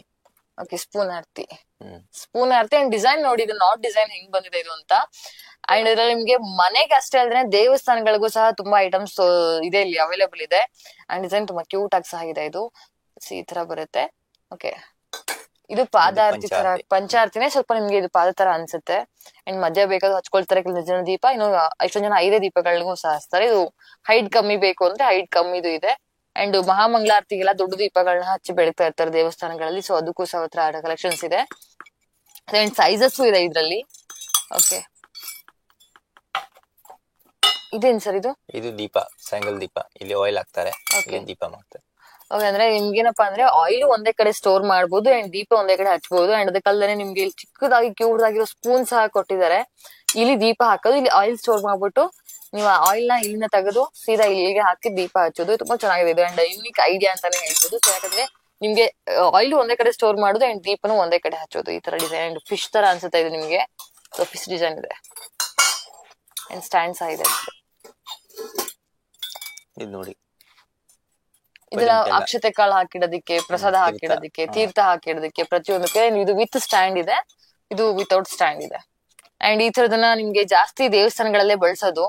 Okay, spoon aarti. Spoon aarti and design ನೋಡಿ, ಇದು ನಾಟ್ ಡಿಸೈನ್ ಹೆಂಗ್ ಬಂದಿದೆ ಇದು ಅಂತ. ಅಂಡ್ ಇದ್ರಲ್ಲಿ ನಿಮ್ಗೆ ಮನೆಗೆ ಅಷ್ಟೇ ಅಲ್ದ್ರೆ ದೇವಸ್ಥಾನಗಳಿಗೂ ಸಹ ತುಂಬಾ ಐಟಮ್ಸ್ ಇದೆ, ಇಲ್ಲಿ ಅವೈಲೇಬಲ್ ಇದೆ. ಅಂಡ್ ಡಿಸೈನ್ ತುಂಬಾ ಕ್ಯೂಟ್ ಆಗಿ ಸಹ ಇದೆ. ಇದು ಈ ತರ ಬರುತ್ತೆ. ಓಕೆ, ಇದು ಪಾದಾರತಿ ತರ, ಪಂಚಾರತಿನೇ ಸ್ವಲ್ಪ ನಿಮ್ಗೆ ಇದು ಪಾದ ತರ ಅನ್ಸುತ್ತೆ. ಅಂಡ್ ಮಧ್ಯ ಬೇಕಾದ್ರೂ ಹಚ್ಕೊಳ್ತಾರೆ ಕೆಲವೊಂದು ಜನ ದೀಪ, ಇನ್ನು ಎಷ್ಟೊಂದ್ ಜನ 5 ದೀಪಗಳಿಗೂ ಸಹ ಹಚ್ತಾರೆ. ಇದು ಹೈಟ್ ಕಮ್ಮಿ ಬೇಕು ಅಂದ್ರೆ ಹೈಟ್ ಕಮ್ಮಿದು ಇದೆ. ಅಂಡ್ ಮಹಾಮಂಗಳಾರತಿಗೆಲ್ಲ ದೊಡ್ಡ ದೀಪಗಳನ್ನ ಹಚ್ಚಿ ಬೆಳಗ್ತಾ ಇರ್ತಾರೆ ದೇವಸ್ಥಾನಗಳಲ್ಲಿ. ಸೊ ಅದಕ್ಕೂ ಸಹ ಹತ್ರ ಕಲೆಕ್ಷನ್ಸ್ ಇದೆ. ಅಂಡ್ ಸೈಜಸ್ ಇದೆ ಇದ್ರಲ್ಲಿ. ಓಕೆ, ಇದೇನ್ ಸರ್ ಇದು? ಇದು ದೀಪ, ಸಿಂಗಲ್ ದೀಪ. ಇಲ್ಲಿ ಆಯಿಲ್ ಹಾಕ್ತಾರೆ, ಇಲ್ಲಿ ದೀಪ ಮಾಡ್ತಾರೆ. ಓಕೆ, ಅಂದ್ರೆ ನಿಮ್ಗೇನಪ್ಪಾ ಅಂದ್ರೆ ಆಯಿಲ್ ಒಂದೇ ಕಡೆ ಸ್ಟೋರ್ ಮಾಡ್ಬೋದು ಅಂಡ್ ದೀಪ ಒಂದೇ ಕಡೆ ಹಚ್ಬಹುದು. ಅಂಡ್ ಅದಕ್ಕಲ್ಲದೆ ನಿಮ್ಗೆ ಇಲ್ಲಿ ಚಿಕ್ಕದಾಗಿ ಕ್ಯೂಟ್ ಆಗಿರೋ ಸ್ಪೂನ್ ಸಹ ಕೊಟ್ಟಿದ್ದಾರೆ. ಇಲ್ಲಿ ದೀಪ ಹಾಕೋದು, ಇಲ್ಲಿ ಆಯಿಲ್ ಸ್ಟೋರ್ ಮಾಡ್ಬಿಟ್ಟು ನೀವು ಆಯಿಲ್ ನ ಇಲ್ಲಿಂದ ತೆಗೆದು ಸೀದಾ ಇಲ್ಲಿಗೆ ಹಾಕಿ ದೀಪ ಹಚ್ಚೋದು. ತುಂಬಾ ಚೆನ್ನಾಗಿದೆ ಅಂಡ್ ಯೂನಿಕ್ ಐಡಿಯಾ ಅಂತಾನೆ ಹೇಳ್ಬೋದು. ಸೊ ಯಾಕಂದ್ರೆ ನಿಮ್ಗೆ ಆಯಿಲ್ ಒಂದೇ ಕಡೆ ಸ್ಟೋರ್ ಮಾಡೋದು ಅಂಡ್ ದೀಪನು ಒಂದೇ ಕಡೆ ಹಚ್ಚೋದು. ಈ ತರ ಡಿಸೈನ್ ಅಂಡ್ ಫಿಶ್ ತರ ಅನ್ಸುತ್ತೆ ಇದು ನಿಮ್ಗೆ. ಸೊ ಫಿಶ್ ಡಿಸೈನ್ ಇದೆ ಅಂಡ್ ಸ್ಟ್ಯಾಂಡ್ ಸಹ ಇದೆ. ಇದು ನೋಡಿ, ಇದನ್ನ ಅಕ್ಷತೆ ಕಾಳು ಹಾಕಿಡೋದಿಕ್ಕೆ, ಪ್ರಸಾದ ಹಾಕಿಡೋದಿಕ್ಕೆ, ತೀರ್ಥ ಹಾಕಿಡೋದಿಕ್ಕೆ, ಪ್ರತಿಯೊಂದಕ್ಕೆ. ಇದು ವಿತ್ ಸ್ಟ್ಯಾಂಡ್ ಇದೆ, ಇದು ವಿತೌಟ್ ಸ್ಟ್ಯಾಂಡ್ ಇದೆ. ಅಂಡ್ ಈ ತರದನ್ನ ನಿಮ್ಗೆ ಜಾಸ್ತಿ ದೇವಸ್ಥಾನಗಳಲ್ಲೇ ಬಳಸೋದು.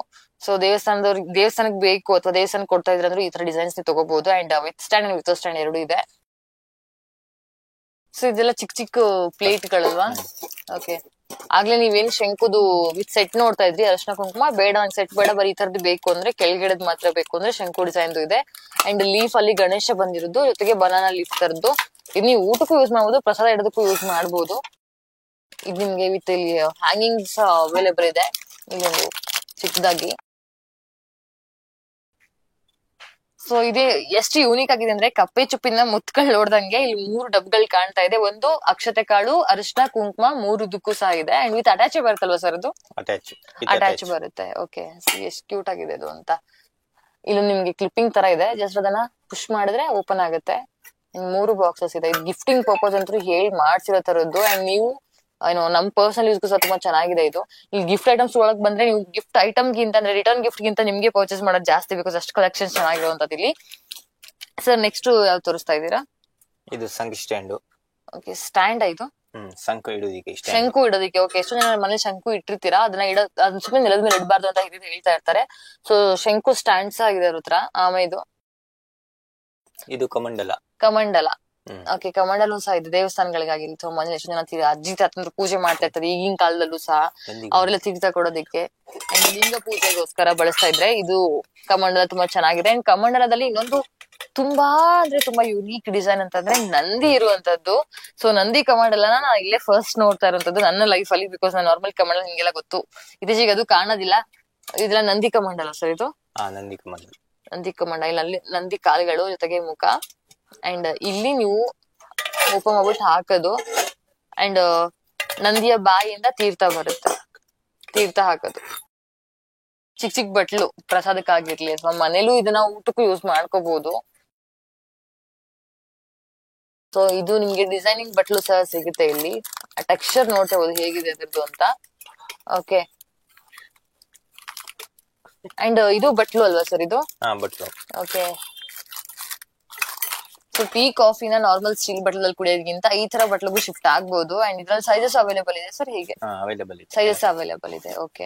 ಸೊ ದೇವಸ್ಥಾನಕ್ಕೆ ಬೇಕು ಅಥವಾ ದೇವಸ್ಥಾನಕ್ಕೆ ಕೊಡ್ತಾ ಇದ್ರೆ ಅಂದ್ರೆ ಈ ತರ ಡಿಸೈನ್ಸ್ ನೀವು ತಗೋಬಹುದು. And with stand and without stand ಎರಡು ಇದೆ. ಸೊ ಇದೆಲ್ಲ ಚಿಕ್ಕ ಚಿಕ್ಕ ಪ್ಲೇಟ್ ಗಳಲ್ವಾ? ಓಕೆ, ಆಗ್ಲೇ ನೀವೇನ್ ಶಂಕುದು ವಿತ್ ಸೆಟ್ ನೋಡ್ತಾ ಇದ್ರಿ, ಅರ್ಶನ ಕುಂಕುಮ ಬೇಡ, ಒಂದ್ ಸೆಟ್ ಬೇಡ, ಬರೀ ಈ ತರದ್ದು ಬೇಕು ಅಂದ್ರೆ ಕೆಳಗಡೆದ್ ಮಾತ್ರ ಬೇಕು ಅಂದ್ರೆ ಶಂಕು ಡಿಸೈನ್ ಇದೆ. ಅಂಡ್ ಲೀಫ್ ಅಲ್ಲಿ ಗಣೇಶ ಬಂದಿರೋದು, ಜೊತೆಗೆ ಬನಾನಾ ಲೀಫ್ ತರದ್ದು. ಇದು ನೀವು ಊಟಕ್ಕೂ ಯೂಸ್ ಮಾಡಬಹುದು, ಪ್ರಸಾದ ಇಡೋದಕ್ಕೂ ಯೂಸ್ ಮಾಡಬಹುದು. ಇದು ನಿಮ್ಗೆ ವಿತ್ ಇಲ್ಲಿ ಹ್ಯಾಂಗಿಂಗ್ಸ್ ಅವೈಲೇಬಲ್ ಇದೆ. ಇಲ್ಲೊಂದು ಚಿಕ್ಕದಾಗಿ. ಸೊ ಇದೆ ಎಷ್ಟು ಯೂನಿಕ್ ಆಗಿದೆ ಅಂದ್ರೆ ಕಪ್ಪೆ ಚುಪ್ಪಿನ ಮುತ್ಗಳು ನೋಡ್ದಂಗೆ ಇಲ್ಲಿ 3 ಡಬ್ಗಳು ಕಾಣ್ತಾ ಇದೆ. ಒಂದು ಅಕ್ಷತೆ ಕಾಳು, ಅರಿಶಿನ, ಕುಂಕುಮ 3 ಸಹ ಇದೆ. ಅಂಡ್ ವಿತ್ ಅಟ್ಯಾಚ್ ಬರುತ್ತಲ್ವಾ ಸರ್? ಅದು ಅಟ್ಯಾಚ್ ಬರುತ್ತೆ. ಓಕೆ, ಎಷ್ಟು ಕ್ಯೂಟ್ ಆಗಿದೆ ಇದು ಅಂತ. ಇಲ್ಲಿ ನಿಮ್ಗೆ ಕ್ಲಿಪ್ಪಿಂಗ್ ತರ ಇದೆ, ಜಸ್ಟ್ ಅದನ್ನ ಪುಷ್ ಮಾಡಿದ್ರೆ ಓಪನ್ ಆಗುತ್ತೆ. 3 ಬಾಕ್ಸಸ್ ಇದೆ. ಇದು ಗಿಫ್ಟಿಂಗ್ ಪರ್ಪಸ್ ಅಂತೂ ಹೇಳಿ ಮಾಡ್ಸಿರೋ ತರದ್ದು. ಅಂಡ್ ನೀವು ಏನೋ ನಮ್ ಪರ್ಸನಲ್ ಯೂಸ್ಗೂ ಸಹ ತುಂಬಾ ಚೆನ್ನಾಗಿದೆ ಇದು. ಇಲ್ಲಿ ಗಿಫ್ಟ್ ಐಟಮ್ಸ್ ಒಳಗ್ ಬಂದ್ರೆ ನೀವು ಗಿಫ್ಟ್ ಐಟಮ್ ಗಿಂತ ಅಂದ್ರೆ ರಿಟರ್ನ್ ಗಿಫ್ಟ್ ಗಿಂತ ನಿಮ್ಗೆ ಪರ್ಚೇಸ್ ಮಾಡೋದು ಜಾಸ್ತಿ, ಬಿಕಾಸ್ ಅಷ್ಟು ಕಲೆಕ್ಷನ್ಸ್ ಚೆನ್ನಾಗಿರುವಂತದ್ದು ಇಲ್ಲಿ. ಸರ್ ನೆಕ್ಸ್ಟ್ ಯಾವ್ದು ತೋರಿಸ್ತಾ ಇದ್ದೀರಾ? ಇದು ಶಂಕು ಸ್ಟ್ಯಾಂಡ್. ಓಕೆ, ಸ್ಟ್ಯಾಂಡ್ ಇದು ಶಂಕು ಇಡೋದಿಕ್ಕೆ. ಶಂಕು ಇಡೋದಿಕ್ಕೆ. ಓಕೆ, ಎಷ್ಟು ಜನ ಮನೆ ಶಂಕು ಇಟ್ಟಿರ್ತೀರಾ, ಅದನ್ನ ಅದನ್ನ ಸುಮ್ಮನೆ ನೆಲದ ಮೇಲೆ ಇಡಬಾರ್ದು ಅಂತ ಹೇಳ್ತಾ ಇರ್ತಾರೆ. ಸೊ ಶಂಕು ಸ್ಟ್ಯಾಂಡ್ಸ್ ಆಗಿದೆ ಅವ್ರ ಹತ್ರ. ಆಮೇಲೆ ಇದು ಕಮಂಡಲ. ಓಕೆ, ಕಮಂಡಲು ಸಹ ಇದೆ ದೇವಸ್ಥಾನಗಳಿಗಾಗಿರ್ಲಿ. ಸೊ ಮನೇಲಿ ಎಷ್ಟು ಜನ ಅಜ್ಜಿ ತಾತಂದ್ರು ಪೂಜೆ ಮಾಡ್ತಾ ಇರ್ತಾರೆ ಈಗಿನ ಕಾಲದಲ್ಲೂ ಸಹ, ಅವರೆಲ್ಲ ತೀರ್ಥ ಕೊಡೋದಿಕ್ಕೆ ಅಂಡ್ ಲಿಂಗ ಪೂಜೆಗೋಸ್ಕರ ಬಳಸ್ತಾ ಇದ್ರೆ ಇದು ಕಮಂಡಲ ತುಂಬಾ ಚೆನ್ನಾಗಿದೆ. ಅಂಡ್ ಕಮಂಡಲದಲ್ಲಿ ಇನ್ನೊಂದು ತುಂಬಾ ಅಂದ್ರೆ ತುಂಬಾ ಯುನೀಕ್ ಡಿಸೈನ್ ಅಂತಂದ್ರೆ ನಂದಿ ಇರುವಂತದ್ದು. ಸೊ ನಂದಿ ಕಮಂಡಲನ ನಾನು ಇಲ್ಲೇ ಫಸ್ಟ್ ನೋಡ್ತಾ ಇರುವಂತದ್ದು ನನ್ನ ಲೈಫ್ ಅಲ್ಲಿ, ಬಿಕಾಸ್ ನಾನು ನಾರ್ಮಲ್ ಕಮಂಡಲ ನಿಮ್ಗೆಲ್ಲ ಗೊತ್ತು, ಇತ್ತೀಚೆಗೆ ಅದು ಕಾಣೋದಿಲ್ಲ. ಇದೆಲ್ಲ ನಂದಿ ಕಮಂಡಲ ಸರ್ ಇದು? ನಂದಿ ಕಮಂಡಲ. ಇಲ್ಲಿ ನಂದಿ ಕಾಲುಗಳು ಜೊತೆಗೆ ಮುಖ. ಅಂಡ್ ಇಲ್ಲಿ ನೀವು ಓಪನ್ ಮಾಡ್ಬಿಟ್ಟು ಹಾಕೋದು. ಅಂಡ್ ನಂದಿಯ ಬಾಯಿಯಿಂದ ತೀರ್ಥ ಬರುತ್ತೆ, ತೀರ್ಥ ಹಾಕೋದು. ಚಿಕ್ಕ ಬಟ್ಲು ಪ್ರಸಾದಕ್ಕಾಗಿರ್ಲಿ ಅಥವಾ ಮನೇಲೂ ಇದನ್ನ ಊಟಕ್ಕೂ ಯೂಸ್ ಮಾಡ್ಕೋಬಹುದು. ಸೊ ಇದು ನಿಮ್ಗೆ ಡಿಸೈನಿಂಗ್ ಬಟ್ಲು ಸಹ ಸಿಗುತ್ತೆ ಇಲ್ಲಿ. ಟೆಕ್ಸ್ಚರ್ ನೋಡ್ತಾ ಹೋದು ಹೇಗಿದೆ ಅದ್ರದ್ದು ಅಂತ. ಓಕೆ, ಅಂಡ್ ಇದು ಬಟ್ಲು ಅಲ್ವಾ ಸರ್ ಇದು? ಬಟ್ಲು. ಓಕೆ, ಸೊ ಟೀ ಕಾಫಿನ ನಾರ್ಮಲ್ ಸ್ಟೀಲ್ ಬಟ್ಲಲ್ಲಿ ಕುಡಿಯೋದಕ್ಕಿಂತ ಈ ತರ ಬಟ್ಲಿಗೂ ಶಿಫ್ಟ್ ಆಗ್ಬಹುದು. ಅಂಡ್ ಇದ್ರಲ್ಲಿ ಸೈಜಸ್ ಅವೈಲೇಬಲ್ ಇದೆ ಸರ್? ಹೇಗೆ ಸೈಜಸ್ ಅವೈಲೇಬಲ್ ಇದೆ? ಓಕೆ.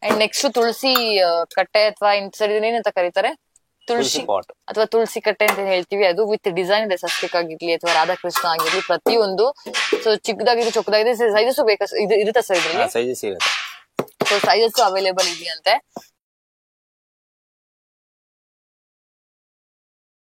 ಅಂಡ್ ನೆಕ್ಸ್ಟ್ ತುಳಸಿ ಕಟ್ಟೆ ಅಥವಾ ಸರ್ ಇದನ್ನೇನಂತ ಕರೀತಾರೆ? ತುಳಸಿ ಅಥವಾ ತುಳಸಿ ಕಟ್ಟೆ ಅಂತ ಹೇಳ್ತೀವಿ. ಅದು ವಿತ್ ಡಿಸೈನ್ ಇದೆ, ಸಸ್ತಿಕ್ ಆಗಿರ್ಲಿ ಅಥವಾ ರಾಧಾಕೃಷ್ಣ ಆಗಿರ್ಲಿ ಪ್ರತಿಯೊಂದು. ಸೊ ಚಿಕ್ಕದಾಗಿದೆ, ಚೊಕ್ಕದಾಗಿದೆ. ಸೈಜಸ್ ಬೇಕಾ ಇರುತ್ತಾ ಸರ್ ಇದ್ರಲ್ಲಿ? ಸೊ ಸೈಜಸ್ ಅವೈಲೇಬಲ್ ಇದೆಯಂತೆ.